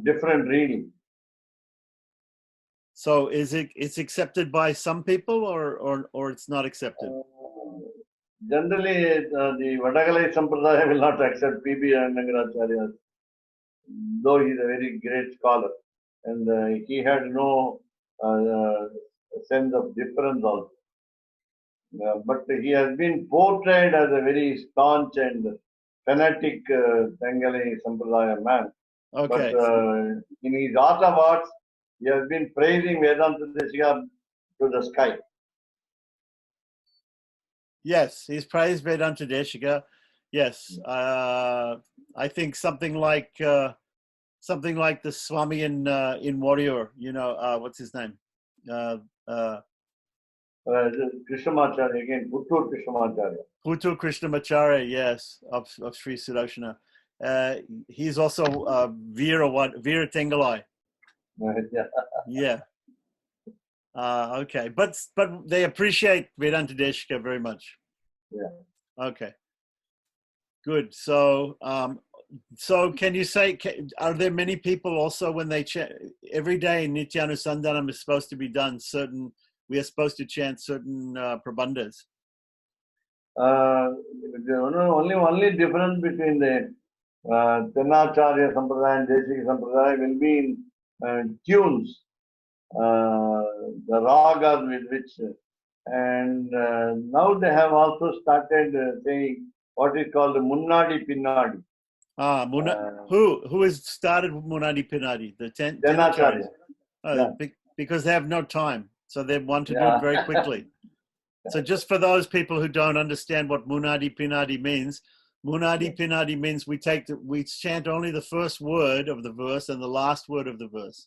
different reading. So it's accepted by some people or it's not accepted? Generally, the Vadagalai Sampradaya will not accept P.B. Anangaracharya, though he is a very great scholar. And he had no sense of difference also. But he has been portrayed as a very staunch and fanatic Bengali Sampradaya man. Okay. But in his art of arts, he has been praising Vedanta Deshika to the sky. Yes, he's praised Vedanta Deshika. Yes, I think something like the Swami in Warrior. You know, what's his name? Krishnamacharya again, Puttur Krishnamacharya. Puttur Krishnamacharya, yes, of Sri Sudarshana. He's also Veera Tengalai. Yeah. Yeah. Okay, but they appreciate Vedanta Deshika very much. Yeah. Okay. Good. So can you say, are there many people also when they every day Nityanusandhanam is supposed to be done, we are supposed to chant certain prabandhas? Only difference between the Tenacharya Sampradaya and Deshika Sampradaya will be in tunes, the ragas with which, and now they have also started saying what is called the Munnadi Pinnadi. Who has started Munadi Pinadi? The Tenacharya. Yeah. Because they have no time, so they want to do it very quickly. So just for those people who don't understand what Munadi Pinadi means, Munadi Pinadi means we chant only the first word of the verse and the last word of the verse.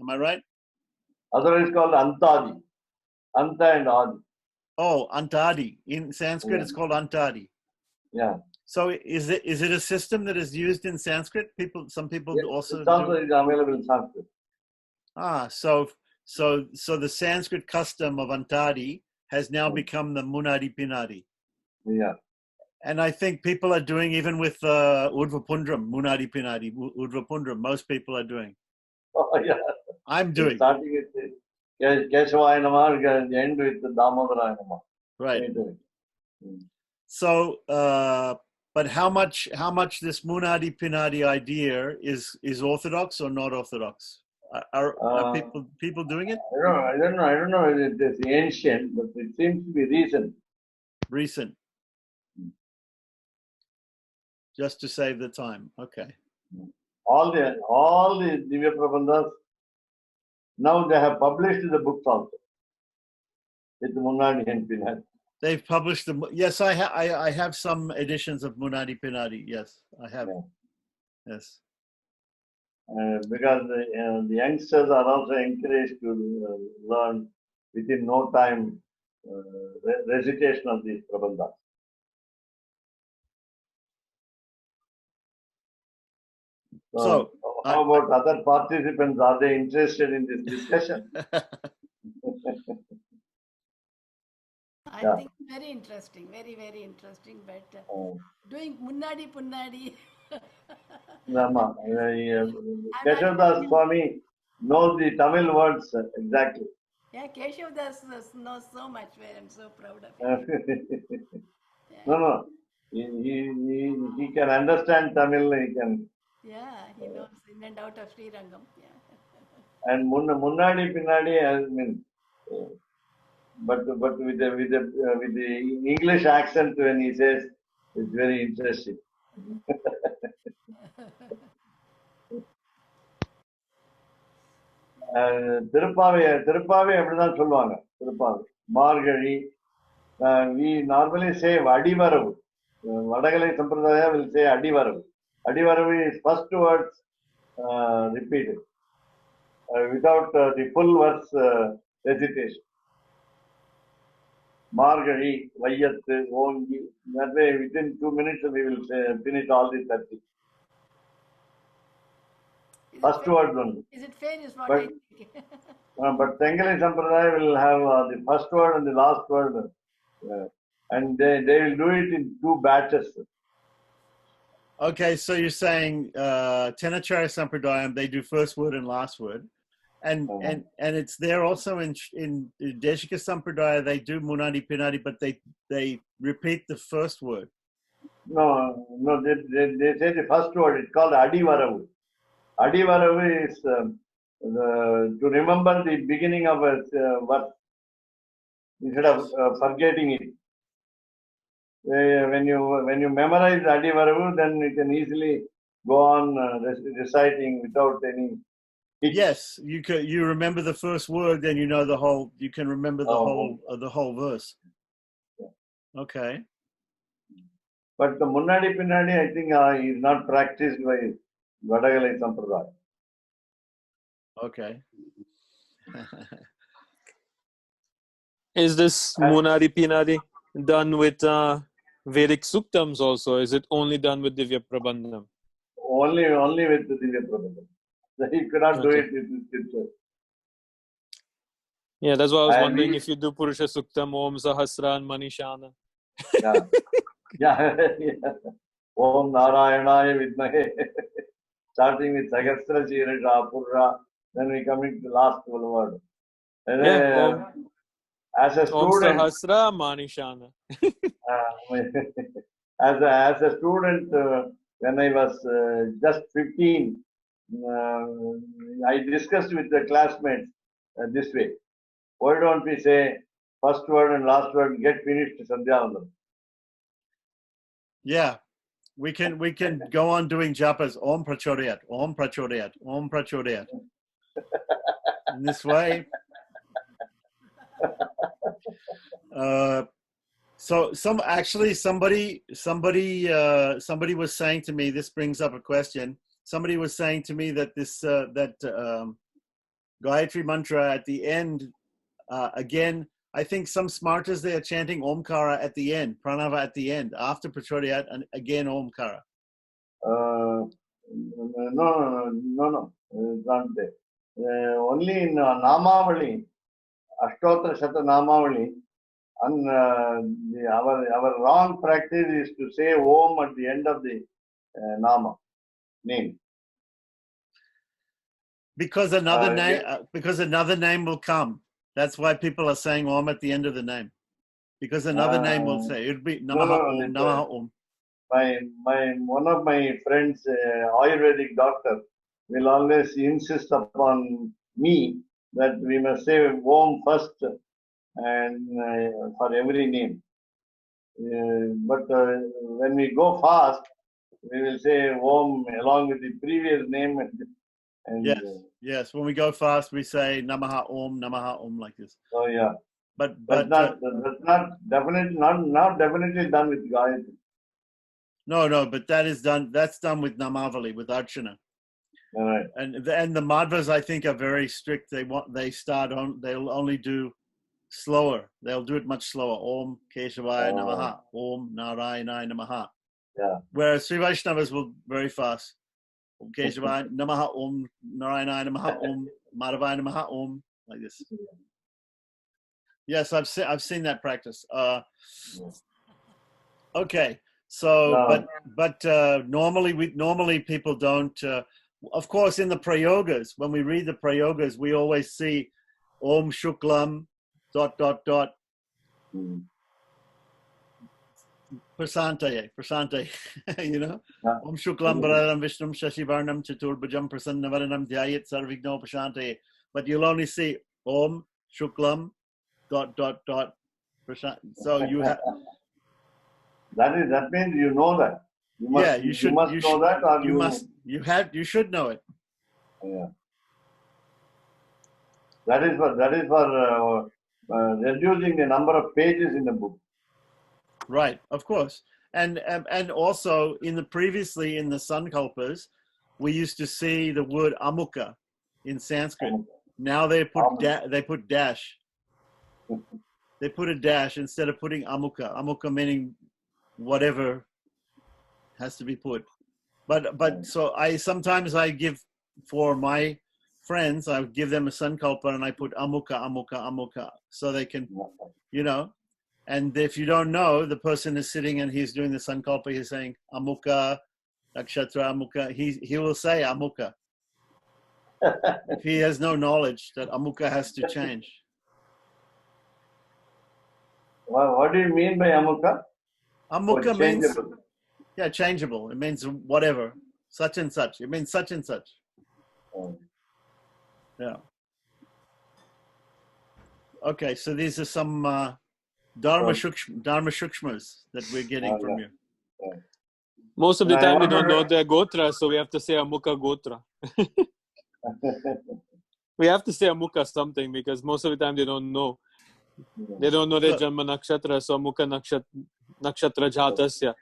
Am I right? Otherwise called Antadi. Anta and Adi. Oh, Antadi. In Sanskrit, it's called Antadi. Yeah. So is it a system that is used in Sanskrit? Some people also. It's also available in Sanskrit. So the Sanskrit custom of Antadi has now become the Munadi Pinadi. Yeah. And I think people are doing even with Urdhva Pundram, Munadi Pinadi, Urdhva Pundram. Most people are doing. Oh, yeah. I'm doing. Starting with Keshavaya Namah and end with Damodaraya Namah. Right. So, but how much this Munadi Pinadi idea is orthodox or not orthodox? Are people doing it? I don't know if it is ancient, but it seems to be recent. Recent. Just to save the time. Okay. All the Divya Prabandhas, now they have published the books also with Munadi and Pinadi. They've published them. Yes, I have some editions of Munadi Pinadi. Yes, I have. Yeah. Yes. Because the youngsters are also encouraged to learn within no time recitation of these prabandhas. So how about other participants? Are they interested in this discussion? I think very interesting, very, very interesting. But doing Munnadi Punnadi. Keshavdas Swami knows the Tamil words exactly. Yeah, Keshavdas knows so much. Where I'm so proud of him. No. He can understand Tamil. He can. Yeah, he knows in and out of Sri Rangam. Yeah. And Munnadi Pinnadi has been but with the English accent when he says, it's very interesting. Thiruppavai அப்படிதான் சொல்லுவாங்க. திருப்பாவை மார்கழி. We normally say அடிவரவு. Vadakalai சம்பிரதாய will say அடிவரவு. அடிவரவு is first words repeated without the full words recitation. Margari, Vayattu, Ongi. That way, within 2 minutes, we will finish all the 30. First word only. Is it fair? Is what But, I think. but Tengali Sampradaya will have the first word and the last word. And they will do it in 2 batches. Okay, so you're saying Tenacharya Sampradayam, they do first word and last word. And it's there also in Deshika Sampradaya, they do Munadi Pinadi, but they repeat the first word. No, they say the first word. It's called Adivaravu. Adivaravu is to remember the beginning of a verse instead of forgetting it. When you memorize Adivaravu, then you can easily go on reciting without any. Yes, you remember the first word, then you know the whole. You can remember the whole verse. Okay. But the Munnadi Pinnadi, I think, is not practiced by Vadagalai Sampradaya. Okay. Is this Munadi Pinadi done with Vedic Suktams also? Is it only done with Divya Prabandham? Only with the Divya Prabandham. He could not do it with the scripture. Yeah, that's why I was wondering if you do Purusha Suktam, Om Sahasran Manishana. Yeah. Om Narayanaya Vidmahe. Starting with Sahasra Chirasha Purra, then we come into the last word. And as a student, Om Sahasra Manishana. as a student, when I was just 15, I discussed with the classmates this way. Why don't we say first word and last word get finished Sandhyavandanam? Yeah, we can go on doing japas. Om Prachodayat, Om Prachodayat, Om Prachodayat. In this way. So somebody was saying to me, this brings up a question. Somebody was saying to me that this Gayatri mantra at the end, again, I think some smartas, they are chanting Omkara at the end, Pranava at the end, after Prachodayat, and again Omkara. No, it's not there. Only in Namavali, Ashtotra Shata Namavali, and our wrong practice is to say Om at the end of the name. Because another name will come. That's why people are saying Om at the end of the name. Because another name will say, it would be Namaha Om, Namaha Om. One of my friends, Ayurvedic doctor, will always insist upon me that we must say Om first and for every name. But when we go fast, we will say Om along with the previous name. And yes. When we go fast, we say Namaha Om like this. Oh yeah. But that's not definitely done with Gayatri. No, but that's done with Namavali, with Archana. All right. And the Madhvas, I think, are very strict. They'll only do slower. They'll do it much slower. Om Keshavaya Namaha, Om Narayanaya Namaha. Yeah. Whereas Sri Vaishnavas will very fast. Om Keshavaya Namaha, Om Narayanaya Namaha, Om Madhavaya Namaha, Om, like this. Yes, I've seen that practice. Okay. So, but normally people don't. Of course, in the prayogas, when we read the prayogas, we always see Om Shuklam ... Prasantaye, you know. Om Shuklam Bharadram Vishnum Shashivarnam Chaturbhujam Prasannavaranam Dhyayat Sarvigno Prasantaye. But you'll only see Om Shuklam Prashant. So you have, that means you know that. You must, yeah, you must know should, that, or you should know it. Yeah. That is for reducing the number of pages in the book. Right, of course. And also previously in the Sankalpas, we used to see the word amuka in Sanskrit. Now they put dash. They put a dash instead of putting amuka. Amuka meaning whatever has to be put. But so sometimes I give, for my friends, I give them a sankalpa and I put amuka, so they can, and if you don't know, the person is sitting and he's doing the sankalpa, he's saying amuka, nakshatra amuka, he will say amuka. If he has no knowledge that amuka has to change. What do you mean by amuka? Amuka means, yeah, changeable. It means whatever, such and such. It means such and such. Yeah. Okay, so these are some dharma shukshmas that we're getting from you. Most of the time we don't know their gotra, so we have to say Amukha gotra. We have to say Amukha something because most of the time they don't know. They don't know their Janma Nakshatra, so Amukha Nakshatra Jatasya.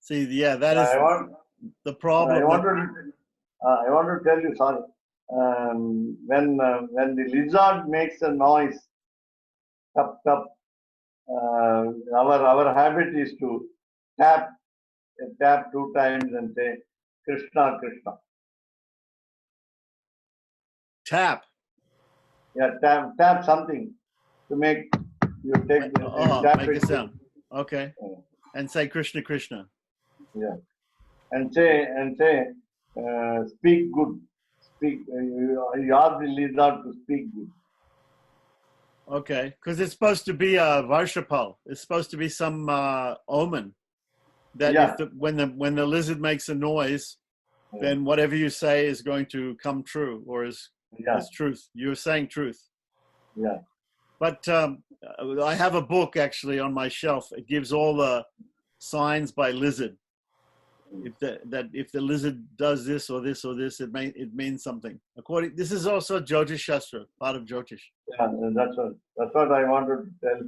See, yeah, that is the problem. I want to tell you, sorry. When the lizard makes a noise, tap tap, our habit is to tap 2 times and say Krishna Krishna. Tap. Yeah, tap something to make you take make a sound. Okay. And say Krishna Krishna. Yeah. And say speak good. You ask the lizard to speak good. Okay, because it's supposed to be a varshapal. It's supposed to be some omen that when the lizard makes a noise, then whatever you say is going to come true or is truth. You're saying truth. Yeah. But I have a book actually on my shelf. It gives all the signs by lizard. If the lizard does this or this or this, it means something. This is also Jyotish Shastra, part of Jyotish. Yeah, that's what I wanted to tell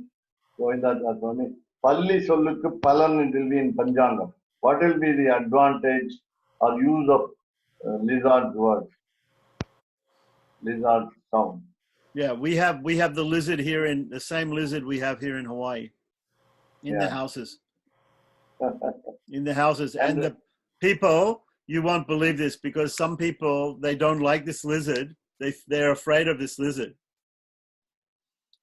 Govinda Swami. Palli sollukku palan, it will be in Panjangam. What will be the advantage or use of lizard's word? Lizard sound. Yeah, we have the lizard here in the same lizard we have here in Hawaii, in the houses. In the houses, and the people, you won't believe this, because some people, they don't like this lizard. They're afraid of this lizard.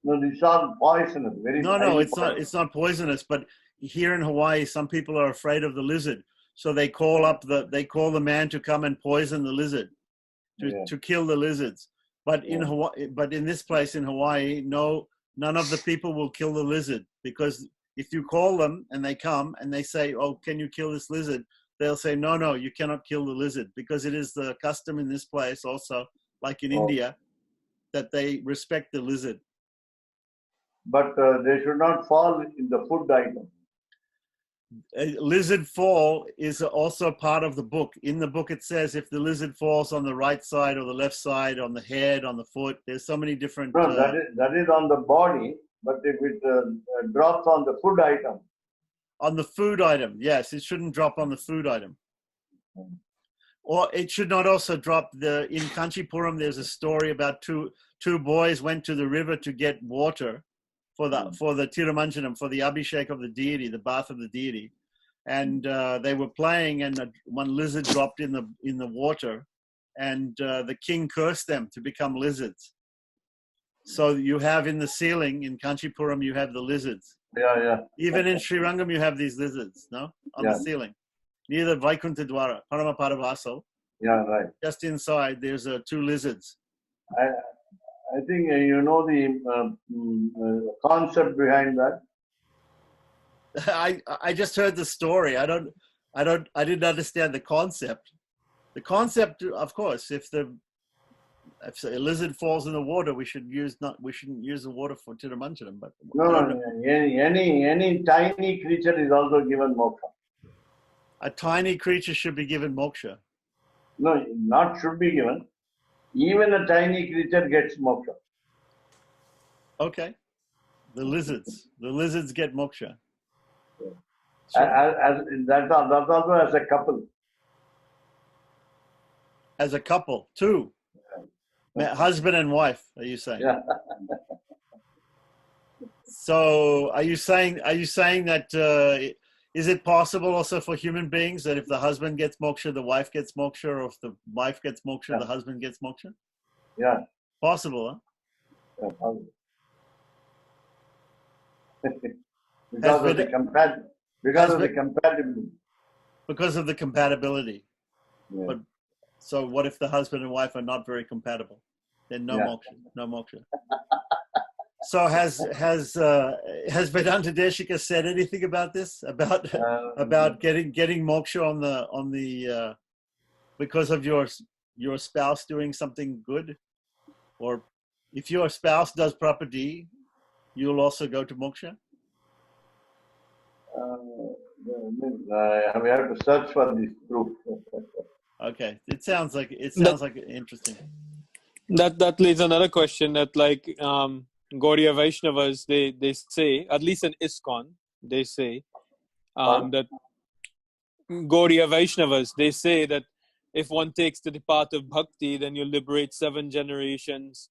No, these are poisonous. No, it's not poisonous. But here in Hawaii, some people are afraid of the lizard, so they call the man to come and poison the lizard, to kill the lizards. But in Hawaii, in this place in Hawaii, none of the people will kill the lizard, because if you call them and they come and they say, "Oh, can you kill this lizard?" They'll say, "No, you cannot kill the lizard," because it is the custom in this place also, like in India, that they respect the lizard. But they should not fall in the food item. A lizard fall is also part of the book. In the book, it says if the lizard falls on the right side or the left side, on the head, on the foot, there's so many different... No, that is on the body, but if it drops on the food item. On the food item, yes, it shouldn't drop on the food item. Or it should not also drop in Kanchipuram, there's a story about two boys went to the river to get water for the Tirumanjanam, for the Abhishek of the deity, the bath of the deity. And they were playing, and one lizard dropped in the water, and the king cursed them to become lizards. So you have in the ceiling, in Kanchipuram, you have the lizards. Yeah. Even in Srirangam, you have these lizards, no? On the ceiling. Near the Vaikuntha Dwara, Paramapadavaso. Yeah, right. Just inside, there's 2 lizards. I think you know the concept behind that. I just heard the story. I didn't understand the concept. The concept, of course, if a lizard falls in the water, we shouldn't use the water for Tirumanjaram. But No, any tiny creature is also given moksha. a tiny creature should be given moksha. No, not should be given. Even a tiny creature gets moksha. Okay, the lizards get moksha. That's also as a couple. As a couple, two, husband and wife. Are you saying? Yeah. So are you saying that is it possible also for human beings that if the husband gets moksha, the wife gets moksha, or if the wife gets moksha, the husband gets moksha? Yeah. Possible, huh? Yeah, possible. Because of the compatibility. Because of the compatibility. Yeah. But so what if the husband and wife are not very compatible? Then no moksha, no moksha. So has Vedanta Deshika said anything about this? About getting moksha on the because of your spouse doing something good? Or if your spouse does property, you'll also go to moksha? We have to search for this proof. Okay, it sounds like interesting. That leads another question that Gaudiya Vaishnavas they say, at least in ISKCON, they say that Gaudiya Vaishnavas they say that if one takes to the path of bhakti, then you liberate 7 generations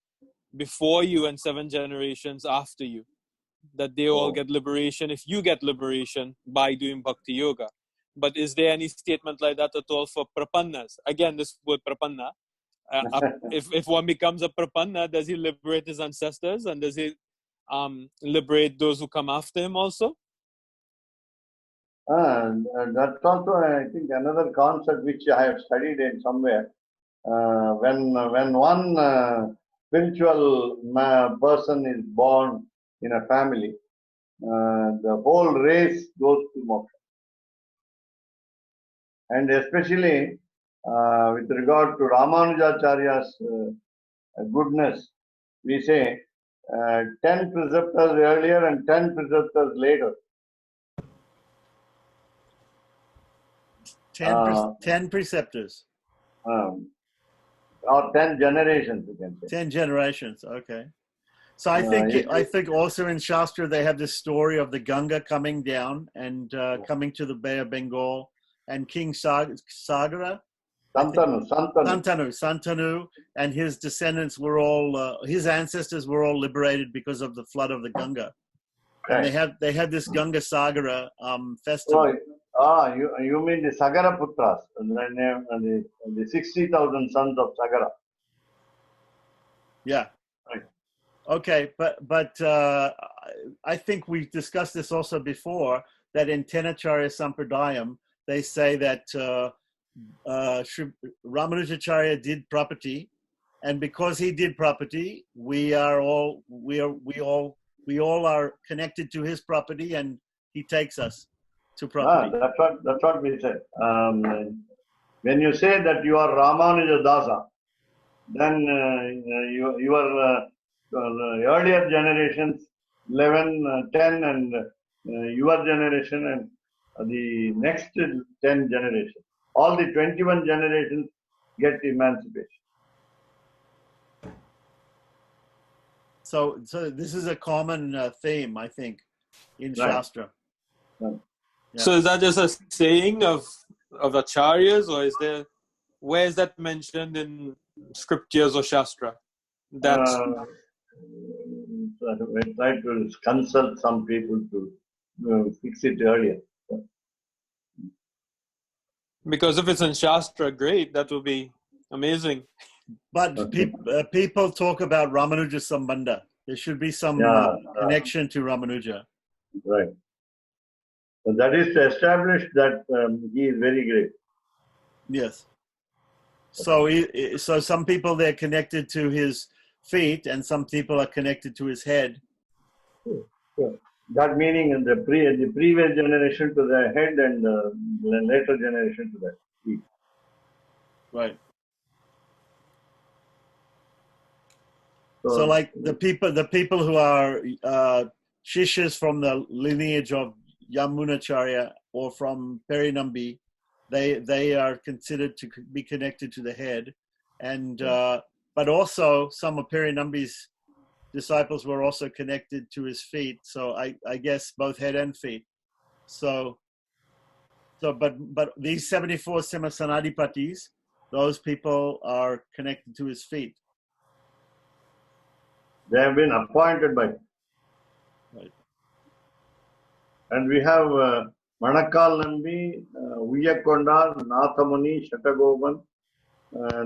before you and 7 generations after you. That they all get liberation if you get liberation by doing bhakti yoga. But is there any statement like that at all for prapannas? Again, this word prapanna. If one becomes a prapanna, does he liberate his ancestors, and does he liberate those who come after him also? And that's also, I think, another concept which I have studied in somewhere. When one spiritual person is born in a family, the whole race goes to moksha. And especially with regard to Ramanujacharya's goodness, we say 10 preceptors earlier and 10 preceptors later. 10 preceptors. Or 10 generations, you can say. 10 generations, okay. So I think also in Shastra they have this story of the Ganga coming down and coming to the Bay of Bengal, and King Sagara, Santanu, and his descendants were all his ancestors were all liberated because of the flood of the Ganga. And they had this Ganga Sagara festival. Oh, you mean the Sagara Putras, the 60,000 sons of Sagara. Yeah. Right. Okay, but I think we discussed this also before, that in Tenacharya Sampradayam, they say that Ramanujacharya did property, and because he did property, we all are connected to his property, and he takes us to property. That's what we said. When you say that you are Ramanuja Dasa, then your earlier generations, 11, 10, and your generation and the next 10 generations, all the 21 generations get emancipation. So this is a common theme, I think, in Shastra. Right. Yeah. So is that just a saying of acharyas, or where is that mentioned in scriptures or Shastra? That's I tried to consult some people to fix it earlier. Because if it's in Shastra, great, that would be amazing. But people talk about Ramanuja Sambandha. There should be some connection to Ramanuja. Right. So that is to establish that he is very great. Yes. So some people, they're connected to his feet, and some people are connected to his head. Sure. That meaning in the previous generation to the head, and the later generation to the feet. Right. So like the people who are shishas from the lineage of Yamunacharya or from Perinambi, they are considered to be connected to the head, and but also some of Perinambi's disciples were also connected to his feet. So I guess both head and feet. So but these 74 Simhasanadipatis, those people are connected to his feet. They have been appointed by. Right. And we have Manakal Nandi, Uyakondar, Nathamuni, Shatagopan,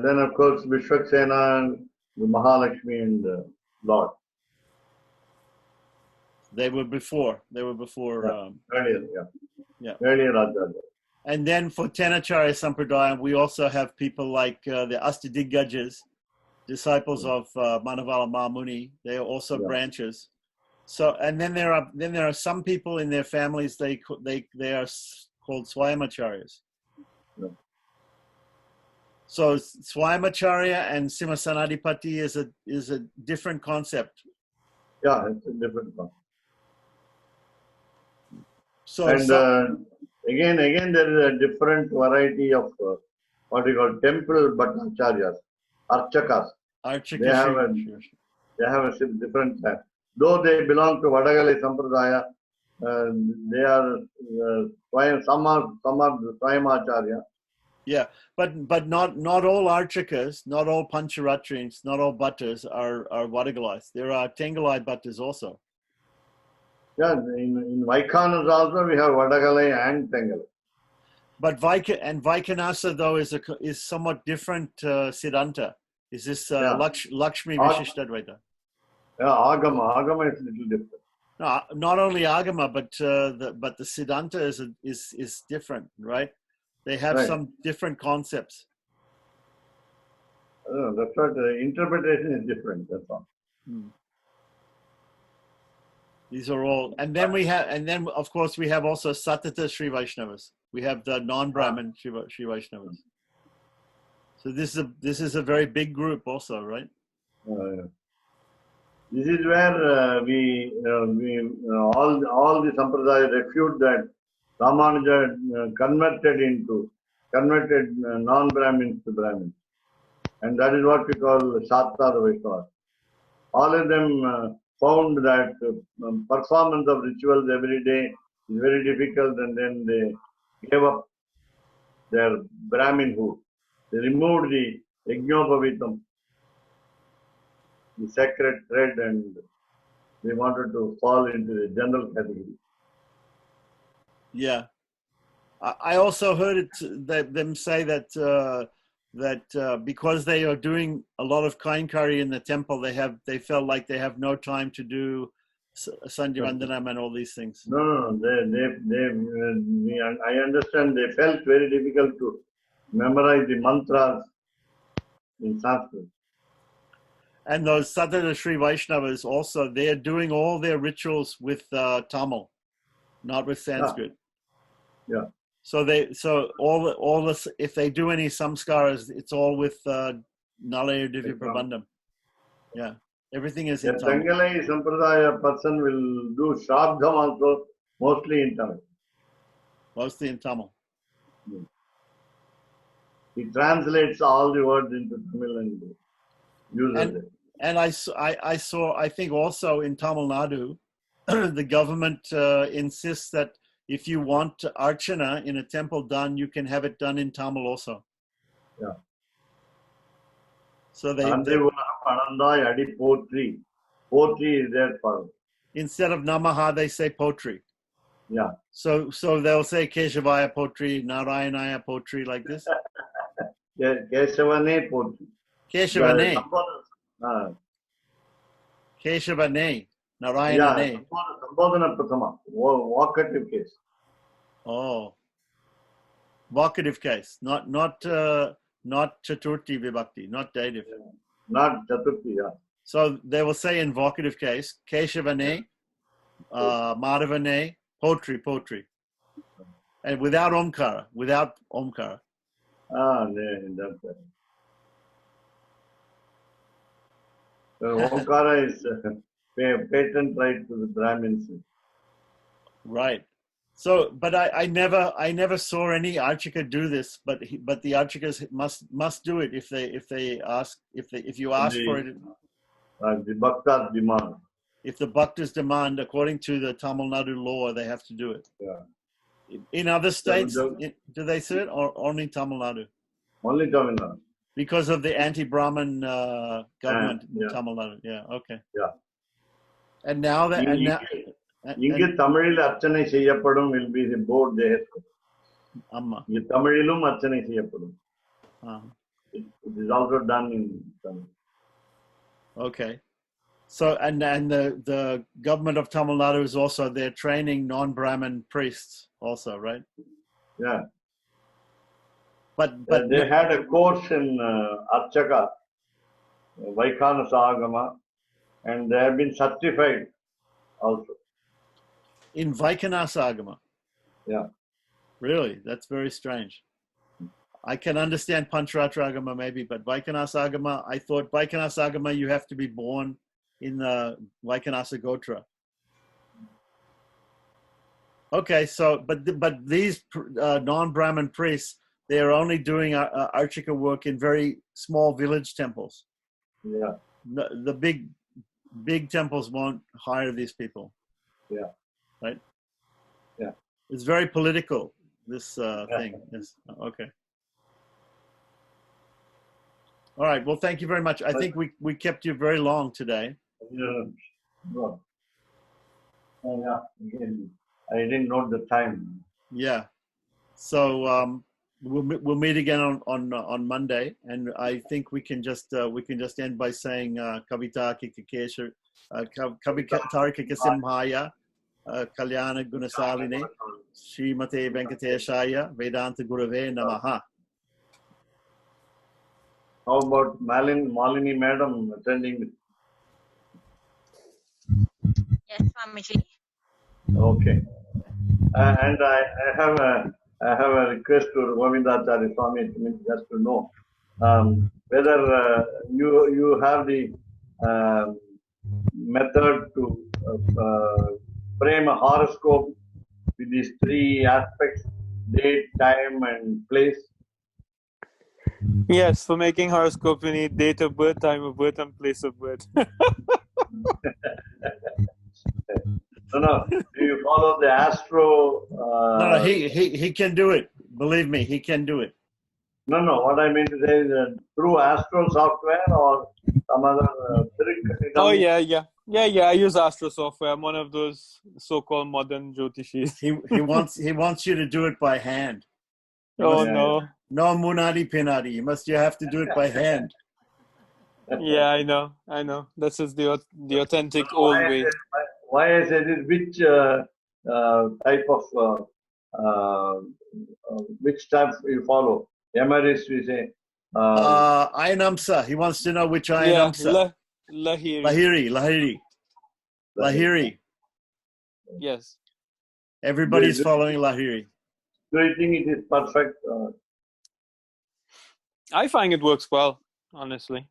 then of course Vishwaksena, Mahalakshmi and Lord. They were before. Earlier, Yeah. Earlier Acharya. And then for Tenacharya Sampradaya, we also have people like the Astadigajas, disciples of Manavala Mahamuni. They are also branches. So, and then there are some people in their families. They are called Swayamacharyas. Yeah. So Swayamacharya and Simhasanadipati is a different concept. Yeah, it's a different one. So and again there is a different variety of what you call temple bhattacharyas, archakas. They have a different type. Though they belong to Vadagali Sampradaya, they are some are Swayamacharya. Yeah, but not all archakas, not all pancharatrins, not all bhattas are Vadagalis. There are Tengalai bhattas also. Yeah, in Vaikanas also we have Vadagalai and Tengalai. But Vaikanasa though is somewhat different Siddhanta. Is this Lakshmi Vishishtadvaita? Yeah, Agama is a little different. No, not only Agama, but the Siddhanta is different, right? They have some different concepts. That's right. The interpretation is different. That's all. These are all, and then of course we have also Satata Sri Vaishnavas. We have the non-Brahmin Sri Vaishnavas. So this is a very big group also, right? This is where we all the sampradaya refute that Ramanuja converted non-Brahmins to Brahmins, and that is what we call Shastra Vaishnavas. All of them found that performance of rituals every day is very difficult, and then they gave up their Brahminhood. They removed the Yajnopavitam, the sacred thread, and they wanted to fall into the general category. Yeah, I also heard them say that because they are doing a lot of kainkari in the temple, they felt like they have no time to do Sandhyavandanam and all these things. No. I understand they felt very difficult to memorize the mantras in Sanskrit. And those Satata Sri Vaishnavas also, they're doing all their rituals with Tamil, not with Sanskrit. Yeah. So all this, if they do any samskaras, it's all with Nalaya Divya Prabandham. Yeah. Everything is in Tamil. Tengalai Sampradaya person will do Shrabdham also, mostly in Tamil. Mostly in Tamil. He translates all the words into Tamil and uses it. And I saw, I think also in Tamil Nadu, the government insists that if you want Archana in a temple done, you can have it done in Tamil also. Yeah. So Potri is there for. Instead of Namaha, they say Potri. Yeah. So they'll say Keshavaya Potri, Narayanaya Potri, like this. Keshavane Potri. Keshavane. Keshavane. Narayana. Yeah. Sambodhana Prathama. Vocative case. Oh. Vocative case. Not Chaturthi Vibhakti, not dative. Yeah. Not Chaturthi, yeah. So they will say in vocative case, Keshavane, Madhavane, Potri. And without Omkara. That's right. Omkara is patent right to the Brahmins. Right. So, but I never saw any Archika do this, but the Archikas must do it if you ask for it. The Bhaktas demand. If the Bhaktas demand, according to the Tamil Nadu law, they have to do it. Yeah. In other states, The- do they see it, or only Tamil Nadu? Only Tamil Nadu. Because of the anti-Brahmin government in Yeah. Tamil Nadu. Yeah. Okay. Yeah. And now that and now. இங்கு தமிழில் அர்ச்சனை செய்யப்படும் will be the board there. Amma. இங்கு தமிழிலும் அர்ச்சனை செய்யப்படும். Uh, It is also done in Tamil. okay. So and the government of Tamil Nadu is also they're training non-Brahmin priests also, right? Yeah. But They had a course in Archaka, Vaikhana Sagama, and they have been certified also. in Vaikanasagama. Yeah. Really? That's very strange. I can understand Pancharatragama maybe, but Vaikanasagama, I thought Vaikanasagama you have to be born in the Vaikanasa Gotra. Okay, so but these non-Brahmin priests, they are only doing Archika work in very small village temples. Yeah. The big temples won't hire these people. Yeah. Right? Yeah. It's very political, this thing. Yes. Okay. All right. Well, thank you very much. I think we kept you very long today. Yeah. Yeah. Again, I didn't note the time. Yeah. So we'll meet again on Monday, and I think we can just end by saying Kavita Kikakesha, Kavita Kikasimhaya, Kalyana Gunasaline, Srimate Venkateshaya, Vedanta Gurave Namaha. How about Malini Madam attending? Yes, Swamiji. Okay. And I have a request to Govindacharya Swami just to know whether you have the method to frame a horoscope with these three aspects: date, time, and place. Yes, for making horoscope, we need date of birth, time of birth, and place of birth. No. Do you follow the astro? No, he can do it. Believe me, he can do it. No. What I mean to say is through astro software or some other Oh yeah. I use Astro software. I'm one of those so-called modern Jyotishis. He wants you to do it by hand. Oh no. No munadi pinadi. You have to do it by hand. Yeah, I know. This is the authentic old way. Why I said it? Which type of which type you follow? Emeris, we say. Ainamsa. He wants to know which Ainamsa. Lahiri. Yes. Everybody's following Lahiri. Do you think it is perfect? I find it works well, honestly.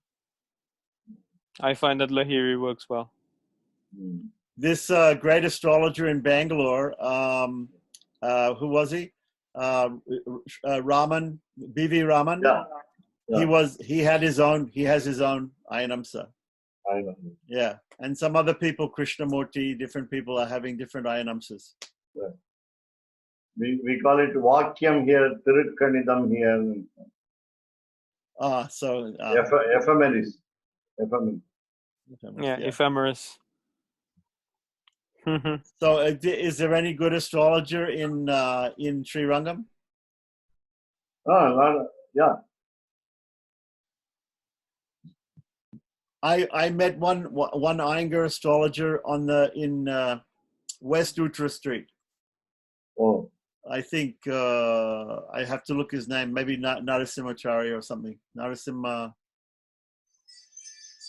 I find that Lahiri works well. This great astrologer in Bangalore, who was he? Raman, B.V. Raman. Yeah. He has his own Ainamsa. I know. Yeah. And some other people, Krishnamurti, different people are having different Ainamsas. Yeah. We call it Vakyam here, Tirukkanidam here. Ephemeris. Yeah, ephemeris. So is there any good astrologer in Sri Rangam? Yeah. I met one Iyengar astrologer in West Uttar Street. Oh. I think I have to look his name. Maybe Narasimhachari or something. Narasimha.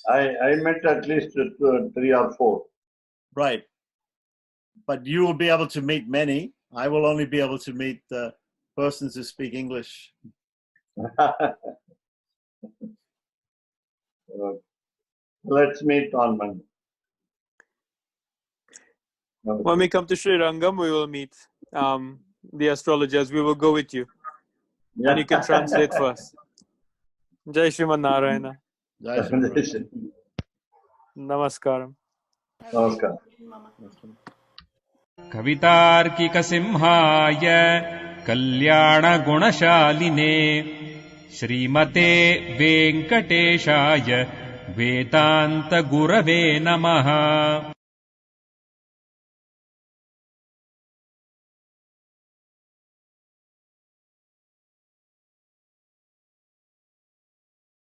I met at least 3 or 4. Right. But you will be able to meet many. I will only be able to meet persons who speak English. Let's meet on Monday. When we come to Sri Rangam, we will meet the astrologers. We will go with you. And you can translate for us. Jai Shriman Narayana. Jai Shri Ram. Namaskaram. Namaskar. Mama. कवितार्किकसिंहाय कल्याणगुणशालिने श्रीमते वेङ्कटेशाय वेदान्तगुरवे नमः.